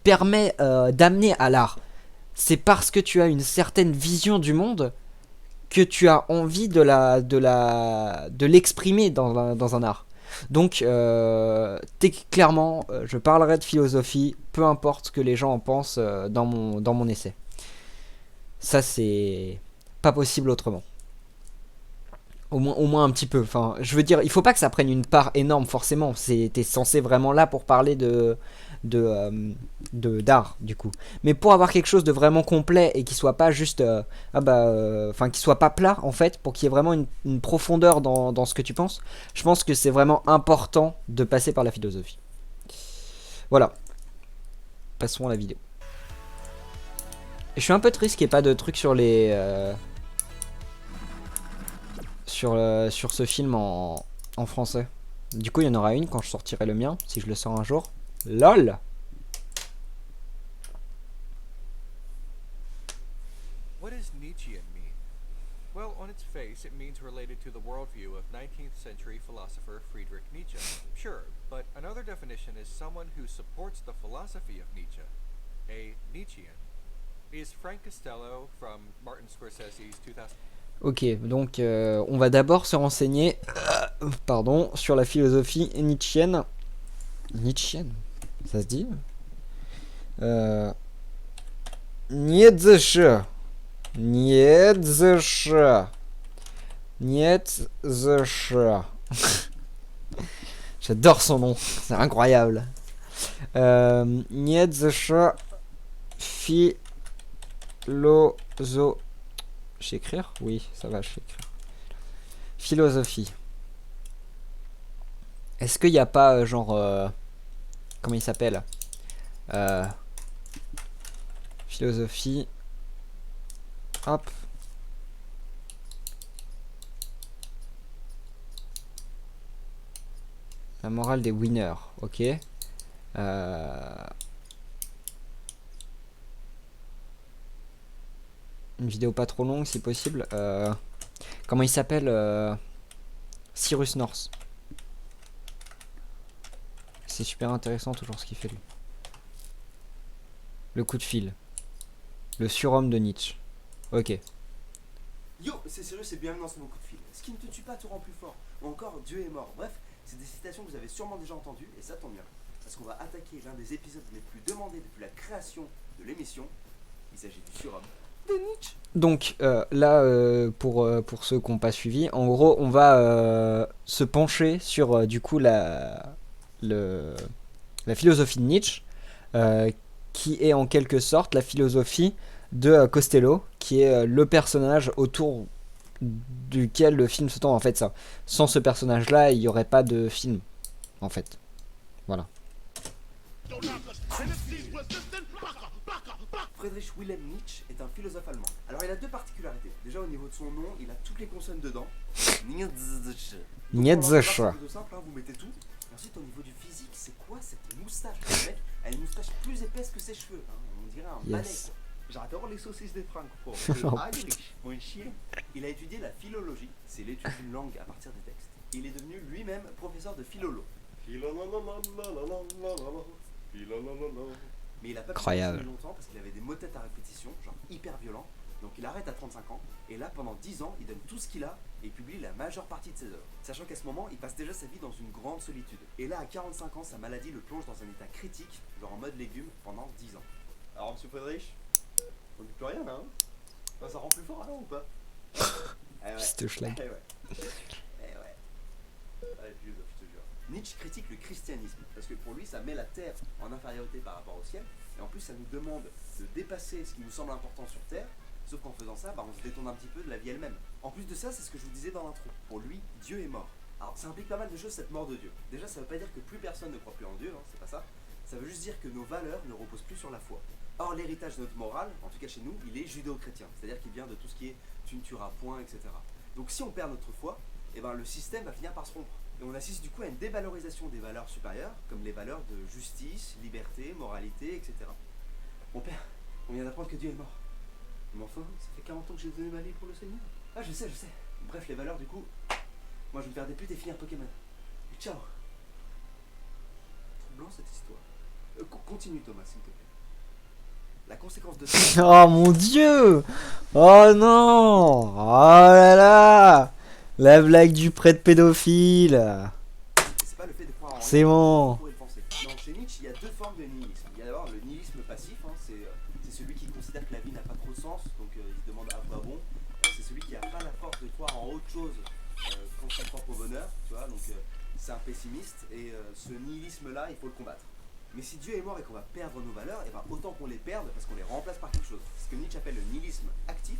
permet d'amener à l'art. C'est parce que tu as une certaine vision du monde que tu as envie de l'exprimer dans un art. Donc, clairement, je parlerai de philosophie, peu importe ce que les gens en pensent dans mon essai. Ça, c'est pas possible autrement. Au moins un petit peu. Enfin, je veux dire, il faut pas que ça prenne une part énorme, forcément. T'es censé vraiment là pour parler d'art, du coup. Mais pour avoir quelque chose de vraiment complet et qui soit pas juste... enfin, qui soit pas plat, en fait, pour qu'il y ait vraiment une profondeur dans ce que tu penses, je pense que c'est vraiment important de passer par la philosophie. Voilà. Passons à la vidéo. Et je suis un peu triste qu'il n'y ait pas de trucs sur les... sur ce film en français. Du coup, il y en aura une quand je sortirai le mien, si je le sors un jour. LOL! What does Nietzschean mean? Well, on its face, it means related to the worldview of 19th century philosopher Friedrich Nietzsche. Sure, but another definition is someone who supports the philosophy of Nietzsche. A Nietzschean is Frank Costello from Martin Scorsese's 2000. Ok, donc on va d'abord se renseigner pardon, sur la philosophie nietzschienne. Nietzschienne, ça se dit Nietzsche. Nietzsche. Nietzsche. J'adore son nom, c'est incroyable. Nietzsche philosophe. Je sais écrire? Oui, ça va, je sais écrire. Philosophie. Est-ce qu'il n'y a pas, genre... comment il s'appelle? Philosophie. Hop. La morale des winners, ok. Une vidéo pas trop longue si possible. Comment il s'appelle Cyrus North. C'est super intéressant toujours ce qu'il fait lui. Le coup de fil. Le surhomme de Nietzsche. Ok. Yo, c'est sérieux, c'est bienvenu dans ce nouveau coup de fil. Ce qui ne te tue pas te rend plus fort. Ou encore, Dieu est mort. Bref, c'est des citations que vous avez sûrement déjà entendues, et ça tombe bien. Parce qu'on va attaquer l'un des épisodes les plus demandés depuis la création de l'émission. Il s'agit du surhomme de Nietzsche. Donc là, pour ceux qui n'ont pas suivi, en gros, on va se pencher sur du coup la philosophie de Nietzsche, qui est en quelque sorte la philosophie de Costello, qui est le personnage autour duquel le film se tend. En fait, ça, sans ce personnage-là, il n'y aurait pas de film, en fait. Voilà. Friedrich Wilhelm Nietzsche est un philosophe allemand. Alors il a deux particularités. Déjà au niveau de son nom, il a toutes les consonnes dedans. Nietzsche. Nietzsche. C'est plutôt simple, hein, vous mettez tout. Et ensuite au niveau du physique, c'est quoi cette moustache? Le mec a une moustache plus épaisse que ses cheveux. Hein. On dirait un balai. Quoi. J'adore les saucisses des Francfort. Mon chien. Il a étudié la philologie, c'est l'étude d'une langue à partir des textes. Il est devenu lui-même professeur de philolo. Mais il a pas pu continuer longtemps parce qu'il avait des maux de tête à répétition, genre hyper violents. Donc il arrête à 35 ans. Et là, pendant 10 ans, il donne tout ce qu'il a et il publie la majeure partie de ses œuvres. Sachant qu'à ce moment, il passe déjà sa vie dans une grande solitude. Et là, à 45 ans, sa maladie le plonge dans un état critique, genre en mode légume, pendant 10 ans. Alors, monsieur Friedrich, on dit plus rien là, hein? Enfin, ça rend plus fort alors ou pas? C'est schlag. Nietzsche critique le christianisme, parce que pour lui ça met la terre en infériorité par rapport au ciel, et en plus ça nous demande de dépasser ce qui nous semble important sur terre, sauf qu'en faisant ça, on se détourne un petit peu de la vie elle-même. En plus de ça, c'est ce que je vous disais dans l'intro, pour lui, Dieu est mort. Alors ça implique pas mal de choses cette mort de Dieu. Déjà ça veut pas dire que plus personne ne croit plus en Dieu, hein, c'est pas ça. Ça veut juste dire que nos valeurs ne reposent plus sur la foi. Or l'héritage de notre morale, en tout cas chez nous, il est judéo-chrétien, c'est-à-dire qu'il vient de tout ce qui est tu ne tueras point, etc. Donc si on perd notre foi, le système va finir par se rompre. Et on assiste du coup à une dévalorisation des valeurs supérieures, comme les valeurs de justice, liberté, moralité, etc. Mon père, on vient d'apprendre que Dieu est mort. Mais enfin, ça fait 40 ans que j'ai donné ma vie pour le Seigneur. Ah, je sais. Bref, les valeurs, du coup, moi je vais me faire des putes et finir Pokémon. Et ciao. Troublant cette histoire. Continue Thomas, s'il te plaît. La conséquence de ça... Oh mon dieu! Oh non! Oh là là! La blague du prêtre pédophile! C'est lien avec ce bon. qu'on pourrait le penser. Non, chez Nietzsche, il y a deux formes de nihilisme. Il y a d'abord le nihilisme passif, hein, c'est celui qui considère que la vie n'a pas trop de sens, donc il se demande à quoi bon. C'est celui qui n'a pas la force de croire en autre chose qu'en son propre bonheur, tu vois, donc c'est un pessimiste, et ce nihilisme-là, il faut le combattre. Mais si Dieu est mort et qu'on va perdre nos valeurs, et ben autant qu'on les perde parce qu'on les remplace par quelque chose. Ce que Nietzsche appelle le nihilisme actif,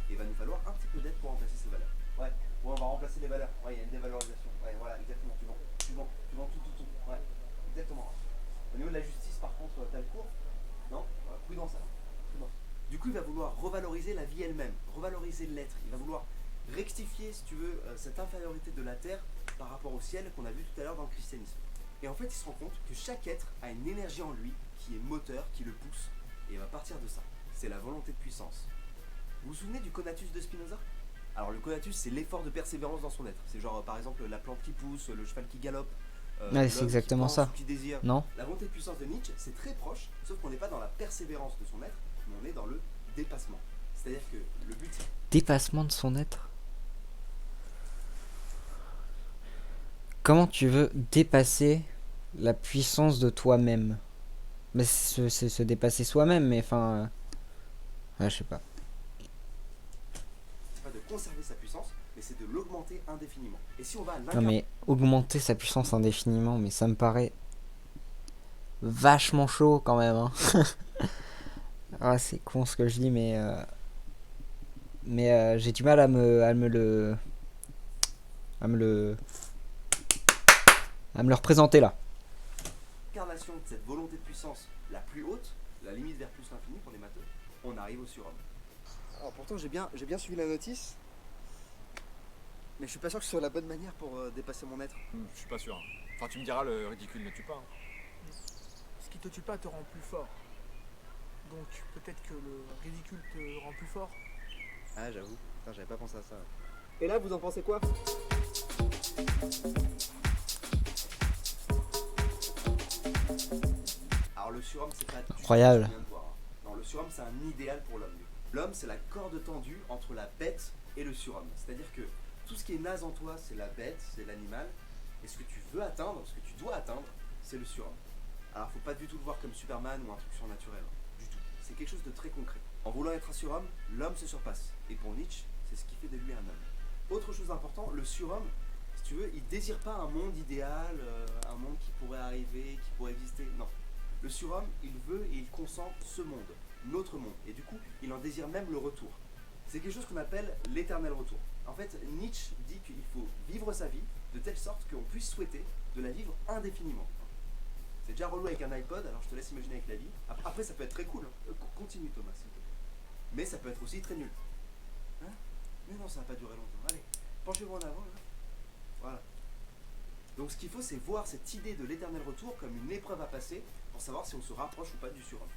et il va nous falloir un petit peu d'aide pour remplacer ces valeurs. Ouais, on va remplacer les valeurs. Ouais, il y a une dévalorisation. Ouais, voilà, exactement, tu vends tout. Ouais, exactement. Au niveau de la justice, par contre, t'as le cours. Non, prudence alors. Prudence. Du coup, il va vouloir revaloriser la vie elle-même, revaloriser l'être. Il va vouloir rectifier, si tu veux, cette infériorité de la terre par rapport au ciel qu'on a vu tout à l'heure dans le christianisme. Et en fait, il se rend compte que chaque être a une énergie en lui qui est moteur, qui le pousse, et il va partir de ça. C'est la volonté de puissance. Vous vous souvenez du conatus de Spinoza? Alors le conatus, c'est l'effort de persévérance dans son être. C'est genre par exemple la plante qui pousse, le cheval qui galope, Ouais, c'est l'homme exactement qui pense ça. ou qui désire. Non? La volonté de puissance de Nietzsche, c'est très proche, sauf qu'on n'est pas dans la persévérance de son être, mais on est dans le dépassement. C'est-à-dire que le but, c'est Dépassement de son être. Comment tu veux dépasser la puissance de toi-même? Mais c'est se dépasser soi-même, mais enfin... ouais, je sais pas. pas de conserver sa puissance, mais c'est de l'augmenter indéfiniment. Et si on va à Non l'incarner, mais augmenter sa puissance indéfiniment, mais ça me paraît vachement chaud quand même. Hein. Ah, c'est con ce que je dis, mais j'ai du mal à me le représenter là. l'incarnation de cette volonté de puissance la plus haute, la limite vers plus l'infini pour les matheux, on arrive au surhomme. Alors pourtant j'ai bien suivi la notice, mais je suis pas sûr que ce soit la bonne manière pour dépasser mon être. Je suis pas sûr. Enfin, tu me diras, le ridicule ne tue pas. Ce qui te tue pas te rend plus fort. Donc peut-être que le ridicule te rend plus fort. Ah j'avoue, j'avais pas pensé à ça. Et là vous en pensez quoi? Alors le surhomme c'est pas du tout Incroyable. ce qu'on vient de voir, hein. Non, le surhomme c'est un idéal pour l'homme. L'homme c'est la corde tendue entre la bête et le surhomme. C'est-à-dire que tout ce qui est naze en toi c'est la bête, c'est l'animal. Et ce que tu veux atteindre, ce que tu dois atteindre, c'est le surhomme. Alors faut pas du tout le voir comme Superman ou un truc surnaturel. Du tout. C'est quelque chose de très concret. En voulant être un surhomme, l'homme se surpasse. Et pour Nietzsche, c'est ce qui fait de lui un homme. Autre chose d'important, le surhomme, si tu veux, il désire pas un monde idéal, un monde qui pourrait arriver, qui pourrait exister. Non. Le surhomme, il veut et il consent ce monde, notre monde. Et du coup, il en désire même le retour. C'est quelque chose qu'on appelle l'éternel retour. En fait, Nietzsche dit qu'il faut vivre sa vie de telle sorte qu'on puisse souhaiter de la vivre indéfiniment. C'est déjà relou avec un iPod, alors je te laisse imaginer avec la vie. Après, ça peut être très cool. Hein. Continue Thomas, s'il te plaît. Mais ça peut être aussi très nul. Hein? Mais non, ça va pas durer longtemps. Allez, penchez-vous en avant. Là. Voilà. Donc ce qu'il faut, c'est voir cette idée de l'éternel retour comme une épreuve à passer pour savoir si on se rapproche ou pas du surhomme.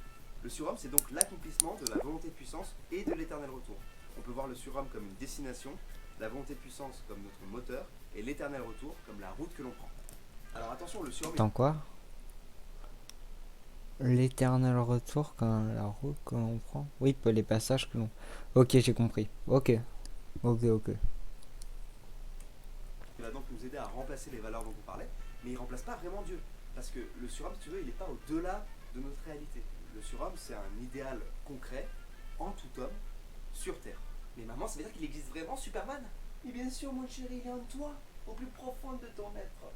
Le surhomme, c'est donc l'accomplissement de la volonté de puissance et de l'éternel retour. On peut voir le surhomme comme une destination, la volonté de puissance comme notre moteur, et l'éternel retour comme la route que l'on prend. Alors attention, le surhomme... Attends quoi? L'éternel retour quand la route que l'on prend. Oui, les passages que l'on... Ok, j'ai compris. Ok. Il va donc nous aider à remplacer les valeurs dont on parlait, mais il ne remplace pas vraiment Dieu. Parce que le surhomme, si tu veux, il n'est pas au-delà de notre réalité. Le surhomme, c'est un idéal concret, en tout homme, sur Terre. Mais maman, ça veut dire qu'il existe vraiment Superman? Mais bien sûr, mon chéri, il est en toi, au plus profond de ton être.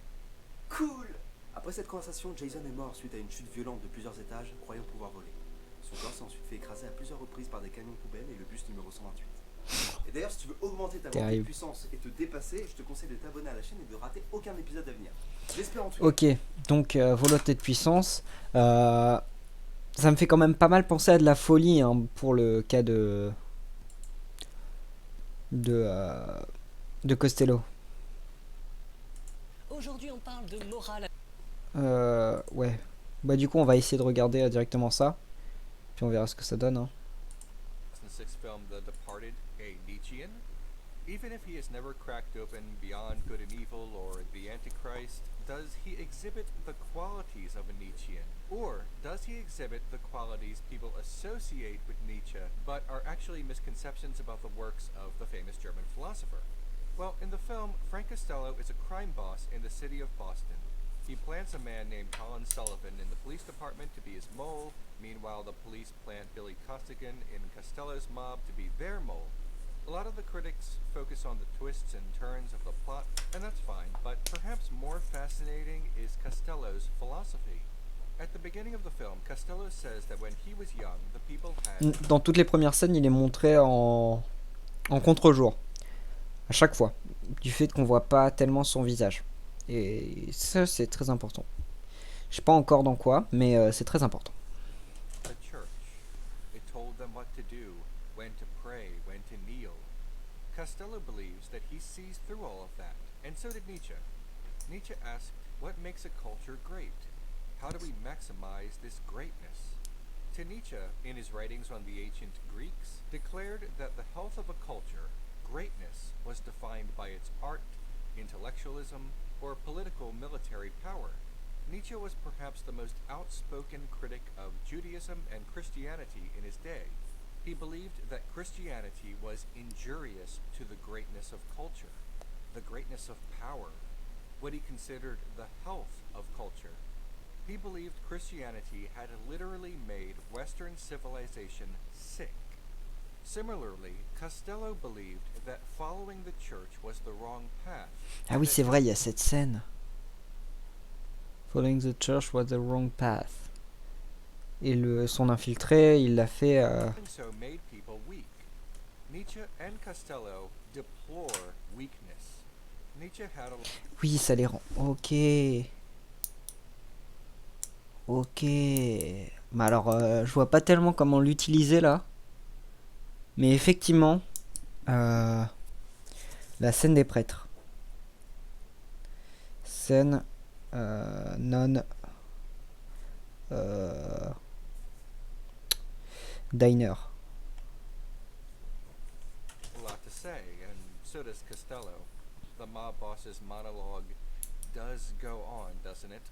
Cool! Après cette conversation, Jason est mort suite à une chute violente de plusieurs étages, croyant pouvoir voler. Son corps s'est ensuite fait écraser à plusieurs reprises par des camions poubelles et le bus numéro 128. Et d'ailleurs, si tu veux augmenter ta volonté de puissance et te dépasser, je te conseille de t'abonner à la chaîne et de rater aucun épisode à venir. J'espère en tout cas. Ok, donc volonté de puissance. Ça me fait quand même pas mal penser à de la folie hein, pour le cas de Costello. Aujourd'hui, on parle de morale. Ouais. Bah du coup, on va essayer de regarder directement ça. Puis on verra ce que ça donne. Hein. The sixth film, The Departed, a Nietzschean? Even if he is never cracked open beyond good and evil or the Antichrist, does he exhibit the qualities of a Nietzschean? Or does he exhibit the qualities people associate with Nietzsche, but are actually misconceptions about the works of the famous German philosopher? Well, in the film, Frank Costello is a crime boss in the city of Boston. He plants a man named Colin Sullivan in the police department to be his mole. Meanwhile, the police plant Billy Costigan in Costello's mob to be their mole. A lot of the critics focus on the twists and turns of the plot, and that's fine, but perhaps more fascinating is Costello's philosophy. At the beginning of the film, Costello says that when he was young, the people had... Dans toutes les premières scènes, il est montré en contre-jour. À chaque fois. Du fait qu'on voit pas tellement son visage. Et ça, c'est très important. Je sais pas encore dans quoi, mais c'est très important. The church. It told them what to do, when to pray, when to kneel. Costello believes that he sees through all of that, and so did Nietzsche. Nietzsche asked, what makes a culture great? How do we maximize this greatness? To Nietzsche, in his writings on the ancient Greeks, declared that the health of a culture, greatness, was defined by its art, intellectualism, or political military power. Nietzsche was perhaps the most outspoken critic of Judaism and Christianity in his day. He believed that Christianity was injurious to the greatness of culture, the greatness of power, what he considered the health of culture. He believed Christianity had literally made Western civilization sick. Similarly, Costello believed that following the church was the wrong path. Ah oui, c'est vrai, il y a cette scène. Following the church was the wrong path. Et son infiltré, il l'a fait... So made people weak. Nietzsche and Costello deplore weakness. Nietzsche had a... Oui, ça les rend... Ok. Ok. Mais alors, je vois pas tellement comment l'utiliser là. Mais effectivement, la scène des prêtres. Scène non diner. A lot to say, and so does Costello. The mob boss's monologue does go on, doesn't it?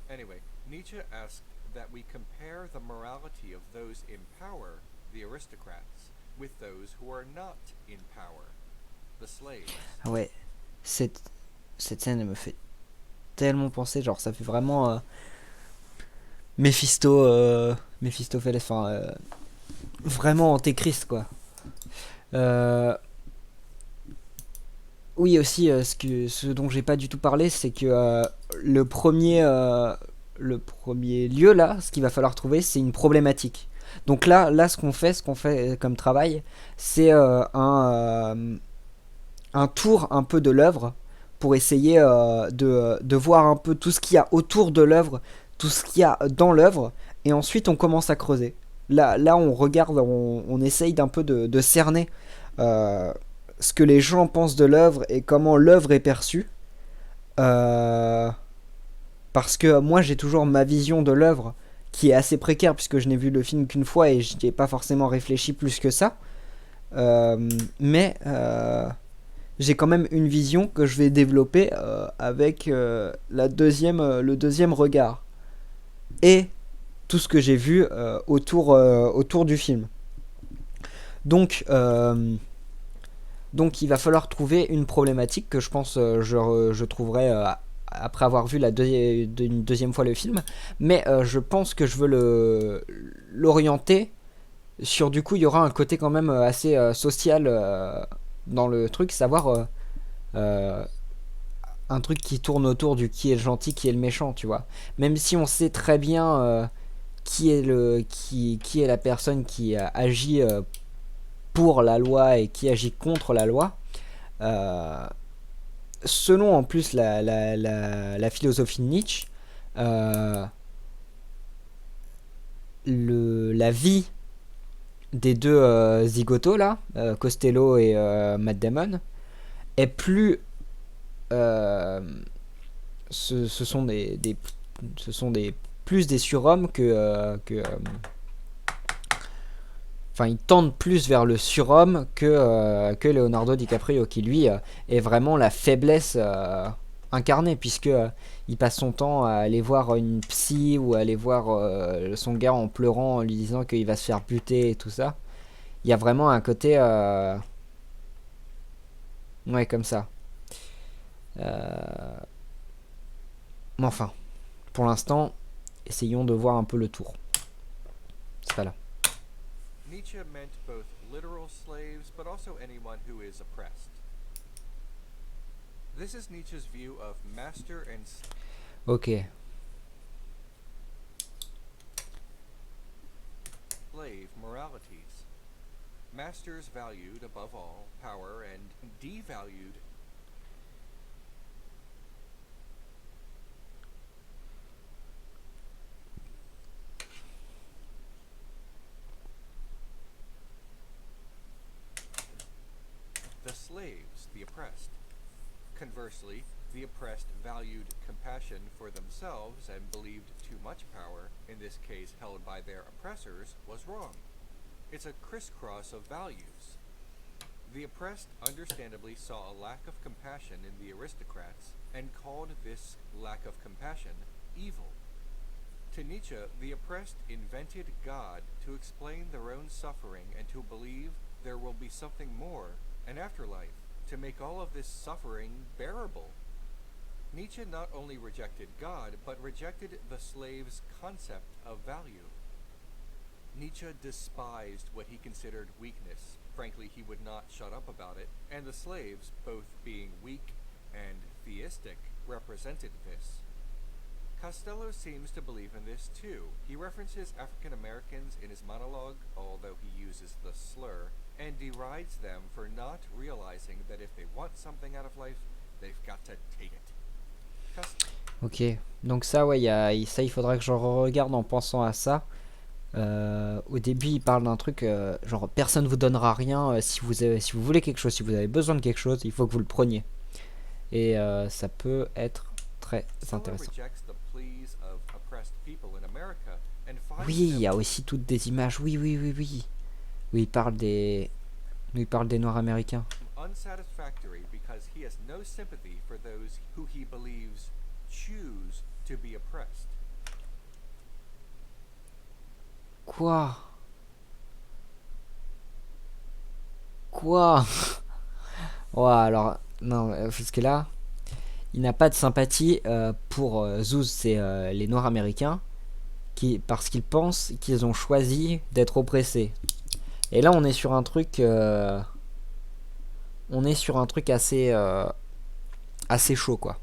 Anyway, Nietzsche asked that we compare the morality of those in power, the aristocrats, with those who are not in power, the slaves. Ah ouais, cette scène elle me fait tellement penser, genre ça fait vraiment Méphistophélès, enfin vraiment Antéchrist quoi. Oui aussi, ce dont j'ai pas du tout parlé, c'est que le premier lieu là, ce qu'il va falloir trouver, c'est une problématique. Donc là, ce qu'on fait comme travail, c'est un tour un peu de l'œuvre pour essayer de voir un peu tout ce qu'il y a autour de l'œuvre, tout ce qu'il y a dans l'œuvre, et ensuite on commence à creuser. Là on regarde, on essaye d'un peu de cerner ce que les gens pensent de l'œuvre et comment l'œuvre est perçue. Parce que moi j'ai toujours ma vision de l'œuvre qui est assez précaire puisque je n'ai vu le film qu'une fois et je n'y ai pas forcément réfléchi plus que ça. Mais j'ai quand même une vision que je vais développer avec le deuxième regard. Et tout ce que j'ai vu autour du film. Donc il va falloir trouver une problématique que je pense je trouverai après avoir vu une deuxième fois le film, mais je pense que je veux l'orienter sur, du coup il y aura un côté quand même assez social dans le truc, savoir un truc qui tourne autour du qui est le gentil, qui est le méchant, tu vois. Même si on sait très bien qui est la personne qui agit pour la loi et qui agit contre la loi, selon en plus la philosophie de Nietzsche, la vie des deux zigotos là, Costello et Matt Damon, est plus ce sont plus des surhommes que enfin ils tendent plus vers le surhomme que Leonardo DiCaprio, qui lui est vraiment la faiblesse incarnée, puisque il passe son temps à aller voir une psy ou à aller voir son gars en pleurant, en lui disant qu'il va se faire buter et tout ça. Il y a vraiment un côté ouais, comme ça. Mais enfin, pour l'instant, essayons de voir un peu le tour. C'est pas là. Nietzsche meant both literal slaves, but also anyone who is oppressed. This is Nietzsche's view of master and Ok. slave moralities. Masters valued above all power and devalued the slaves, the oppressed. Conversely, the oppressed valued compassion for themselves and believed too much power, in this case held by their oppressors, was wrong. It's a crisscross of values. The oppressed understandably saw a lack of compassion in the aristocrats and called this lack of compassion evil. To Nietzsche, the oppressed invented God to explain their own suffering and to believe there will be something more, an afterlife, to make all of this suffering bearable. Nietzsche not only rejected God, but rejected the slave's concept of value. Nietzsche despised what he considered weakness. Frankly, he would not shut up about it, and the slaves, both being weak and theistic, represented this. Costello seems to believe in this too. He references African Americans in his monologue, although he uses the slur, and derides them for not realizing that if they want something out of life, they've got to take it. Ok, donc ça, ouais, ça, il faudra que je regarde en pensant à ça. Au début, il parle d'un truc genre personne vous donnera rien si vous voulez quelque chose, si vous avez besoin de quelque chose, il faut que vous le preniez. Et ça peut être très intéressant. Oui, il y a aussi toutes des images. Oui. Où il parle des Noirs américains. Unsatisfactory because he has no sympathy for those who he believes choose to be oppressed. Quoi? Ouais, alors non, parce que là, il n'a pas de sympathie pour Zouz, c'est les Noirs américains, parce qu'ils pensent qu'ils ont choisi d'être oppressés. Et là, on est sur un truc assez chaud, quoi.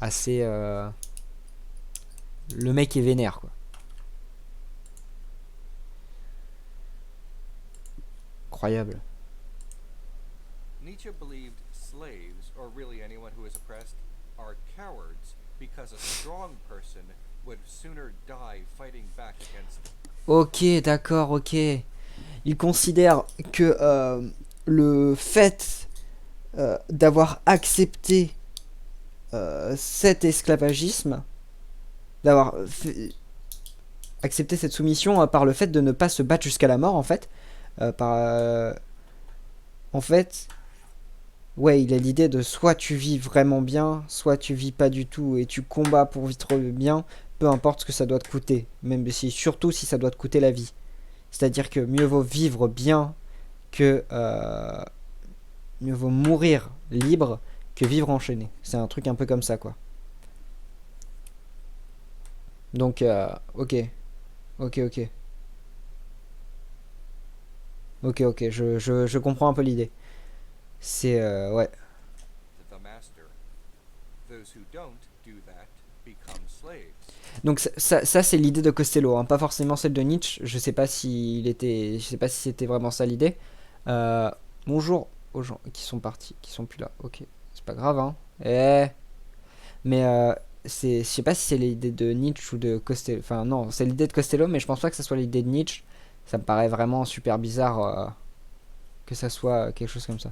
Assez le mec est vénère, quoi. Incroyable. Nietzsche believed slaves, or really anyone who is oppressed, are cowards because a strong person would sooner die fighting back against them. Ok, d'accord, ok. Il considère que le fait d'avoir accepté cet esclavagisme, d'avoir accepté cette soumission par le fait de ne pas se battre jusqu'à la mort, en fait, en fait, ouais, il a l'idée de soit tu vis vraiment bien, soit tu vis pas du tout et tu combats pour vivre bien, peu importe ce que ça doit te coûter, même si, surtout si ça doit te coûter la vie. C'est-à-dire que mieux vaut vivre bien que mieux vaut mourir libre que vivre enchaîné. C'est un truc un peu comme ça, quoi. Donc, ok, je comprends un peu l'idée. C'est, ouais. Donc ça c'est l'idée de Costello, hein, pas forcément celle de Nietzsche. Je sais pas si c'était vraiment ça l'idée. Bonjour aux gens qui sont partis, qui sont plus là. Ok, c'est pas grave, hein. Mais je sais pas si c'est l'idée de Nietzsche ou de Costello. Enfin non, c'est l'idée de Costello, mais je pense pas que ça soit l'idée de Nietzsche. Ça me paraît vraiment super bizarre que ça soit quelque chose comme ça.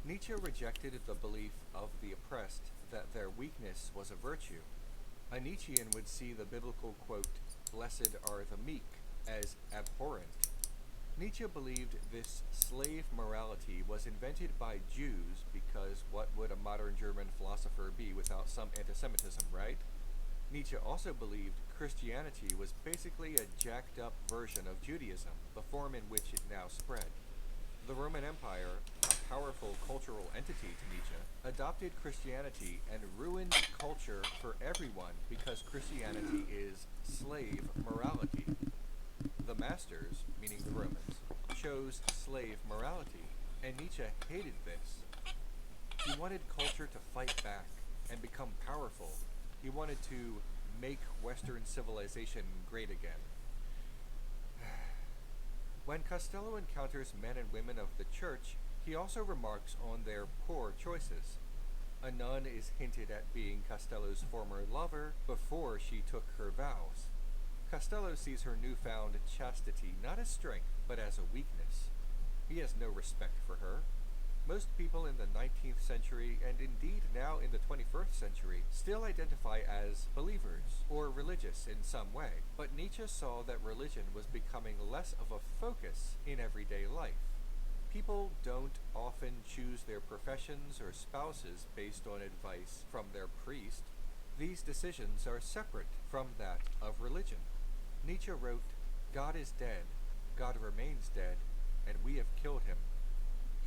Nietzsche rejected the belief of the oppressed that their weakness was a virtue. A Nietzschean would see the biblical quote, "Blessed are the meek," as abhorrent. Nietzsche believed this slave morality was invented by Jews because what would a modern German philosopher be without some anti-Semitism, right? Nietzsche also believed Christianity was basically a jacked up version of Judaism, the form in which it now spread. The Roman Empire, a powerful cultural entity to Nietzsche, adopted Christianity and ruined culture for everyone because Christianity is slave morality. The masters, meaning the Romans, chose slave morality, and Nietzsche hated this. He wanted culture to fight back and become powerful. He wanted to make Western civilization great again. When Costello encounters men and women of the church, he also remarks on their poor choices. A nun is hinted at being Costello's former lover before she took her vows. Costello sees her newfound chastity not as strength, but as a weakness. He has no respect for her. Most people in the 19th century, and indeed now in the 21st century, still identify as believers or religious in some way. But Nietzsche saw that religion was becoming less of a focus in everyday life. People don't often choose their professions or spouses based on advice from their priest. These decisions are separate from that of religion. Nietzsche wrote, "God is dead, God remains dead, and we have killed him."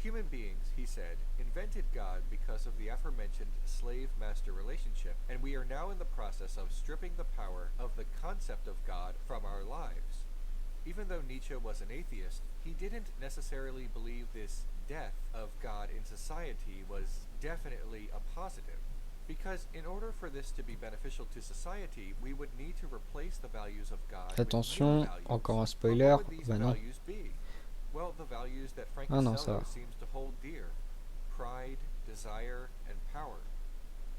Human beings, he said, invented God because of the aforementioned slave-master relationship, and we are now in the process of stripping the power of the concept of God from our lives. Even though Nietzsche was an atheist, he didn't necessarily believe this death of God in society was definitely a positive. Because in order for this to be beneficial to society, we would need to replace the values of God Attention, with new values. encore un But spoiler. what would these Bah non. values be? Well, the values that Frank Ah non, ça Costello va. seems to hold dear. Pride, desire, and power.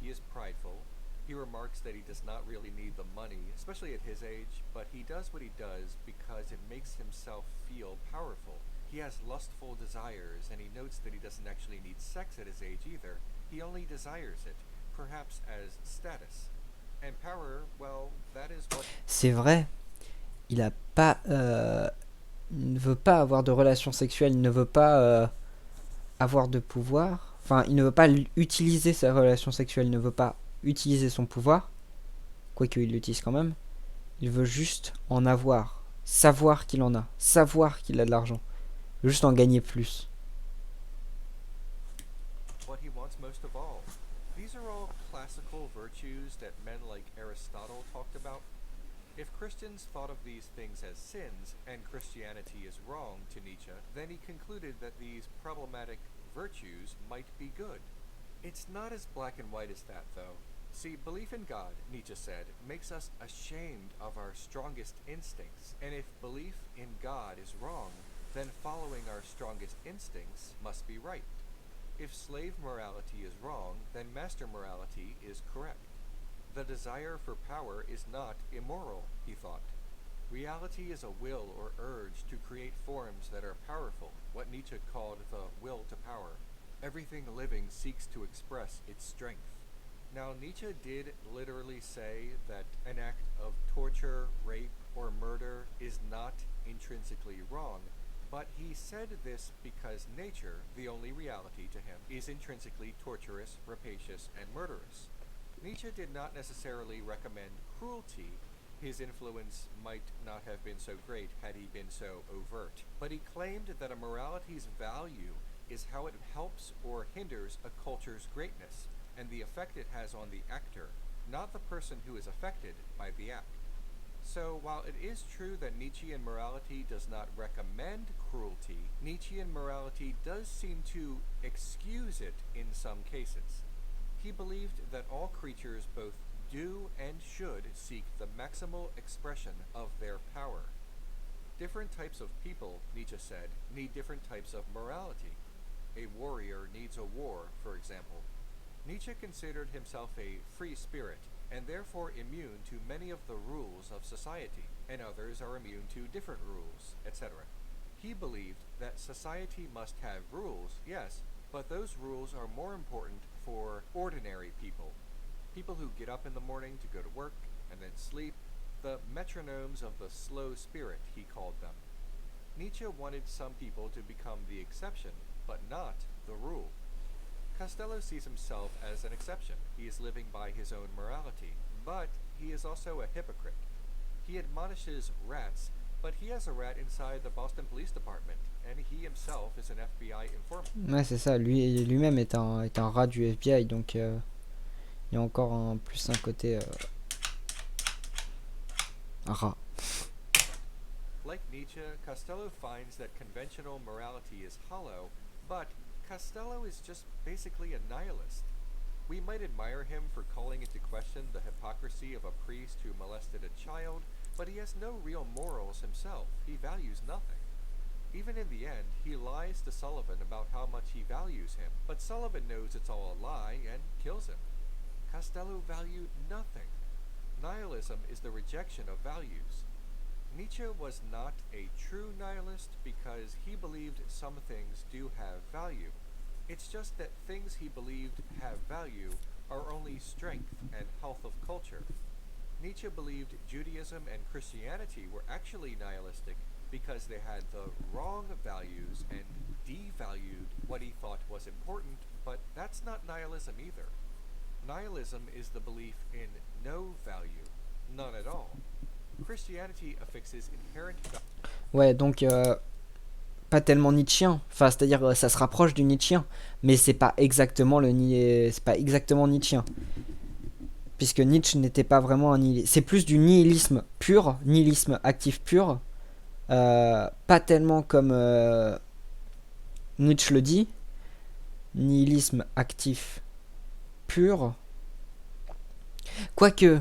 He is prideful. He remarks that he does not really need the money, especially at his age, but he does what he does because it makes himself feel powerful. He has lustful desires, and he notes that he doesn't actually need sex at his age either. He only desires it, perhaps as status. And power, well, that is what... C'est vrai. Il a pas... il ne veut pas avoir de relations sexuelles. Il ne veut pas avoir de pouvoir. Enfin, il ne veut pas utiliser sa relation sexuelle. Il ne veut pas utiliser son pouvoir. Quoique il l'utilise quand même. Il veut juste en avoir. Savoir qu'il en a. Savoir qu'il a de l'argent. Juste en gagner plus. What he wants most of all. These are all classical virtues that men like Aristotle talked about. If Christians thought of these things as sins, and Christianity is wrong to Nietzsche, then he concluded that these problematic virtues might be good. It's not as black and white as that, though. See, belief in God, Nietzsche said, makes us ashamed of our strongest instincts, and if belief in God is wrong, then following our strongest instincts must be right. If slave morality is wrong, then master morality is correct. The desire for power is not immoral, he thought. Reality is a will or urge to create forms that are powerful, what Nietzsche called the will to power. Everything living seeks to express its strength. Now, Nietzsche did literally say that an act of torture, rape, or murder is not intrinsically wrong, but he said this because nature, the only reality to him, is intrinsically torturous, rapacious, and murderous. Nietzsche did not necessarily recommend cruelty. His influence might not have been so great had he been so overt, but he claimed that a morality's value is how it helps or hinders a culture's greatness, and the effect it has on the actor, not the person who is affected by the act. So, while it is true that Nietzschean morality does not recommend cruelty, Nietzschean morality does seem to excuse it in some cases. He believed that all creatures both do and should seek the maximal expression of their power. Different types of people, Nietzsche said, need different types of morality. A warrior needs a war, for example. Nietzsche considered himself a free spirit, and therefore immune to many of the rules of society, and others are immune to different rules, etc. He believed that society must have rules, yes, but those rules are more important for ordinary people. People who get up in the morning to go to work and then sleep, the metronomes of the slow spirit, he called them. Nietzsche wanted some people to become the exception, but not the rule. Costello sees himself as an exception. He is living by his own morality, but he is also a hypocrite. He admonishes rats but he has a rat inside the Boston Police Department, and he himself is an FBI informant. Ouais, c'est ça. Lui-même est un rat du FBI, donc il y a encore un côté rat. Like Nietzsche, Costello finds that conventional morality is hollow, but Costello is just basically a nihilist. We might admire him for calling into question the hypocrisy of a priest who molested a child, but he has no real morals himself. He values nothing. Even in the end, he lies to Sullivan about how much he values him, but Sullivan knows it's all a lie and kills him. Costello valued nothing. Nihilism is the rejection of values. Nietzsche was not a true nihilist because he believed some things do have value. It's just that things he believed have value are only strength and health of culture. Nietzsche believed Judaism and Christianity were actually nihilistic because they had the wrong values and devalued what he thought was important, but that's not nihilism either. Nihilism is the belief in no value, none at all. Christianity affixes inherent Ouais, donc pas tellement nietzschien. Enfin, c'est-à-dire ça se rapproche du nietzschien, mais c'est pas exactement nietzschien. Puisque Nietzsche n'était pas vraiment un nihiliste. C'est plus du nihilisme pur, nihilisme actif pur. Pas tellement comme Nietzsche le dit. Nihilisme actif pur. Quoique,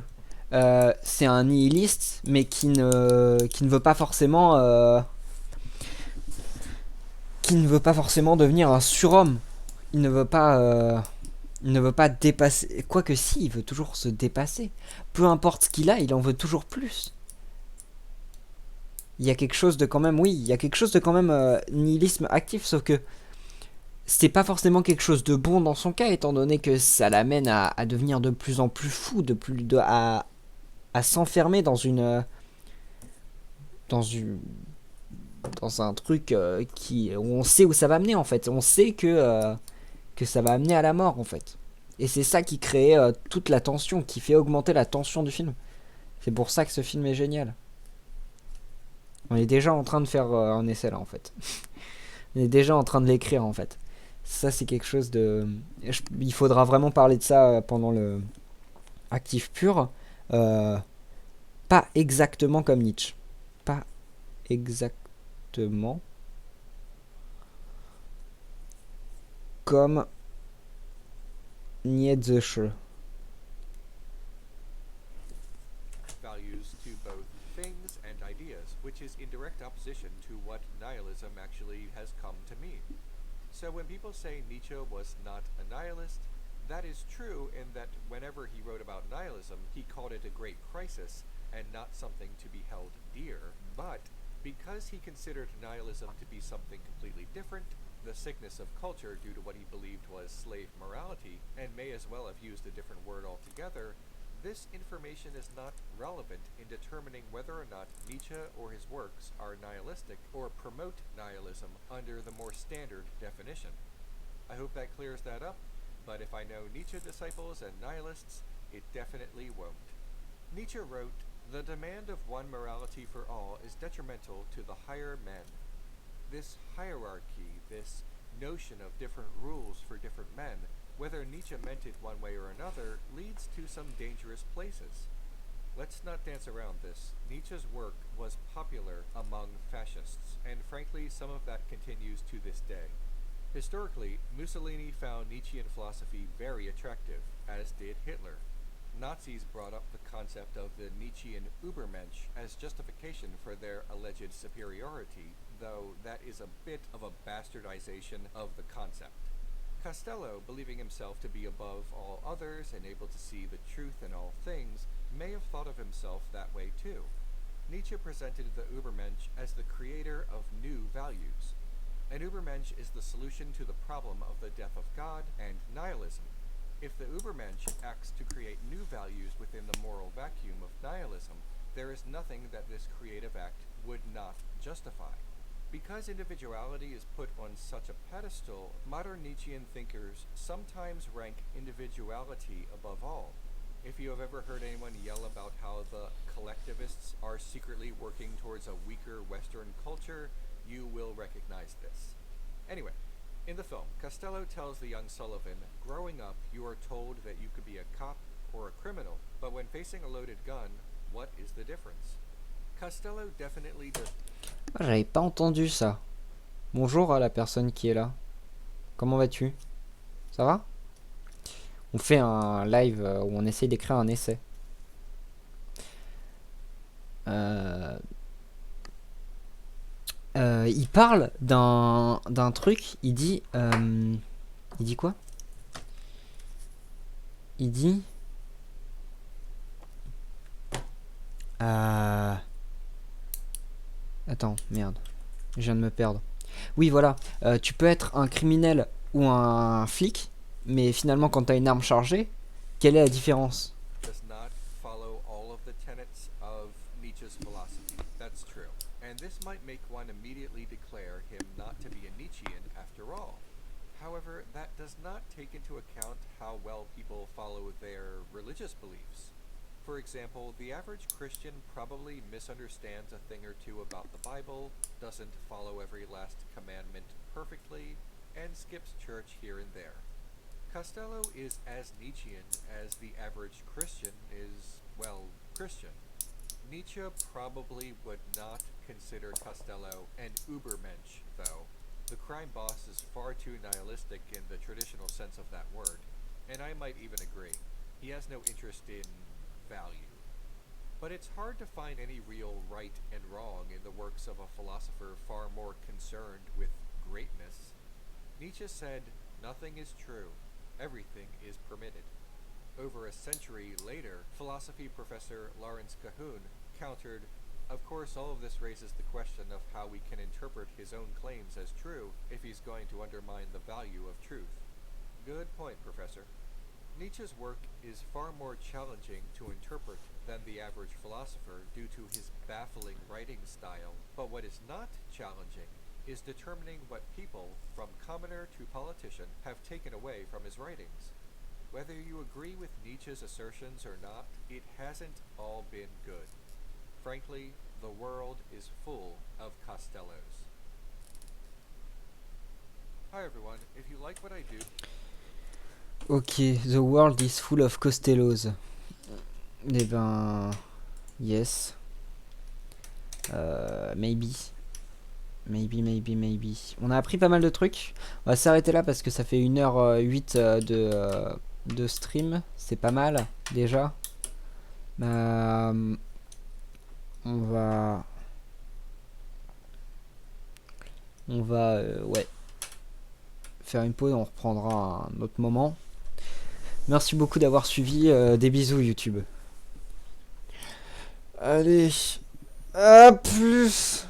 c'est un nihiliste, mais qui ne veut pas forcément devenir un surhomme. Il ne veut pas dépasser. Quoique si, il veut toujours se dépasser. Peu importe ce qu'il a, il en veut toujours plus. Il y a quelque chose de quand même, nihilisme actif, sauf que c'est pas forcément quelque chose de bon dans son cas, étant donné que ça l'amène à devenir de plus en plus fou, à s'enfermer dans un truc où on sait où ça va mener en fait. On sait que ça va amener à la mort en fait. Et c'est ça qui crée toute la tension, qui fait augmenter la tension du film. C'est pour ça que ce film est génial. On est déjà en train de faire un essai là en fait. On est déjà en train de l'écrire en fait. Ça c'est quelque chose de... Il faudra vraiment parler de ça pendant le actif pur. Pas exactement comme Nietzsche. Pas exactement comme Nietzsche. values to both things and ideas, which is in direct opposition to what nihilism actually has come to mean. So when people say Nietzsche was not a nihilist, that is true in that whenever he wrote about nihilism, he called it a great crisis and not something to be held dear. But because he considered nihilism to be something completely different, the sickness of culture due to what he believed was slave morality, and may as well have used a different word altogether, this information is not relevant in determining whether or not Nietzsche or his works are nihilistic or promote nihilism under the more standard definition. I hope that clears that up, but if I know Nietzsche disciples and nihilists, it definitely won't. Nietzsche wrote, "The demand of one morality for all is detrimental to the higher men." This hierarchy, this notion of different rules for different men, whether Nietzsche meant it one way or another, leads to some dangerous places. Let's not dance around this. Nietzsche's work was popular among fascists, and frankly, some of that continues to this day. Historically, Mussolini found Nietzschean philosophy very attractive, as did Hitler. Nazis brought up the concept of the Nietzschean Übermensch as justification for their alleged superiority, though that is a bit of a bastardization of the concept. Costello, believing himself to be above all others and able to see the truth in all things, may have thought of himself that way too. Nietzsche presented the Übermensch as the creator of new values. An Übermensch is the solution to the problem of the death of God and nihilism. If the Übermensch acts to create new values within the moral vacuum of nihilism, there is nothing that this creative act would not justify. Because individuality is put on such a pedestal, modern Nietzschean thinkers sometimes rank individuality above all. If you have ever heard anyone yell about how the collectivists are secretly working towards a weaker Western culture, you will recognize this. Anyway, in the film, Costello tells the young Sullivan, growing up, you are told that you could be a cop or a criminal, but when facing a loaded gun, what is the difference? Costello definitely does. Ah, j'avais pas entendu ça. Bonjour à la personne qui est là. Comment vas-tu? Ça va? On fait un live où on essaye d'écrire un essai. Il parle d'un truc. Il dit quoi? Il dit attends, merde, je viens de me perdre. Oui, voilà, tu peux être un criminel ou un flic, mais finalement quand tu as une arme chargée, quelle est la différence? Does not follow all of the tenets of Nietzsche's philosophy. That's true. And this might make one immediately declare him not to be a Nietzschean after all. However, that does not take into account how well people follow their religious beliefs. For example, the average Christian probably misunderstands a thing or two about the Bible, doesn't follow every last commandment perfectly, and skips church here and there. Costello is as Nietzschean as the average Christian is, well, Christian. Nietzsche probably would not consider Costello an Übermensch, though. The crime boss is far too nihilistic in the traditional sense of that word, and I might even agree. He has no interest in value. But it's hard to find any real right and wrong in the works of a philosopher far more concerned with greatness. Nietzsche said, "Nothing is true. Everything is permitted." Over a century later, philosophy professor Lawrence Cahoon countered, "Of course, all of this raises the question of how we can interpret his own claims as true if he's going to undermine the value of truth." Good point, Professor. Nietzsche's work is far more challenging to interpret than the average philosopher due to his baffling writing style. But what is not challenging is determining what people, from commoner to politician, have taken away from his writings. Whether you agree with Nietzsche's assertions or not, it hasn't all been good. Frankly, the world is full of Costellos. Hi everyone, if you like what I do... Ok, the world is full of Costellos. Eh ben... Yes. Maybe. Maybe. On a appris pas mal de trucs. On va s'arrêter là parce que ça fait 1h08 de stream. C'est pas mal, déjà. On va... ouais. Faire une pause, on reprendra à un autre moment. Merci beaucoup d'avoir suivi. Des bisous, YouTube. Allez. À plus.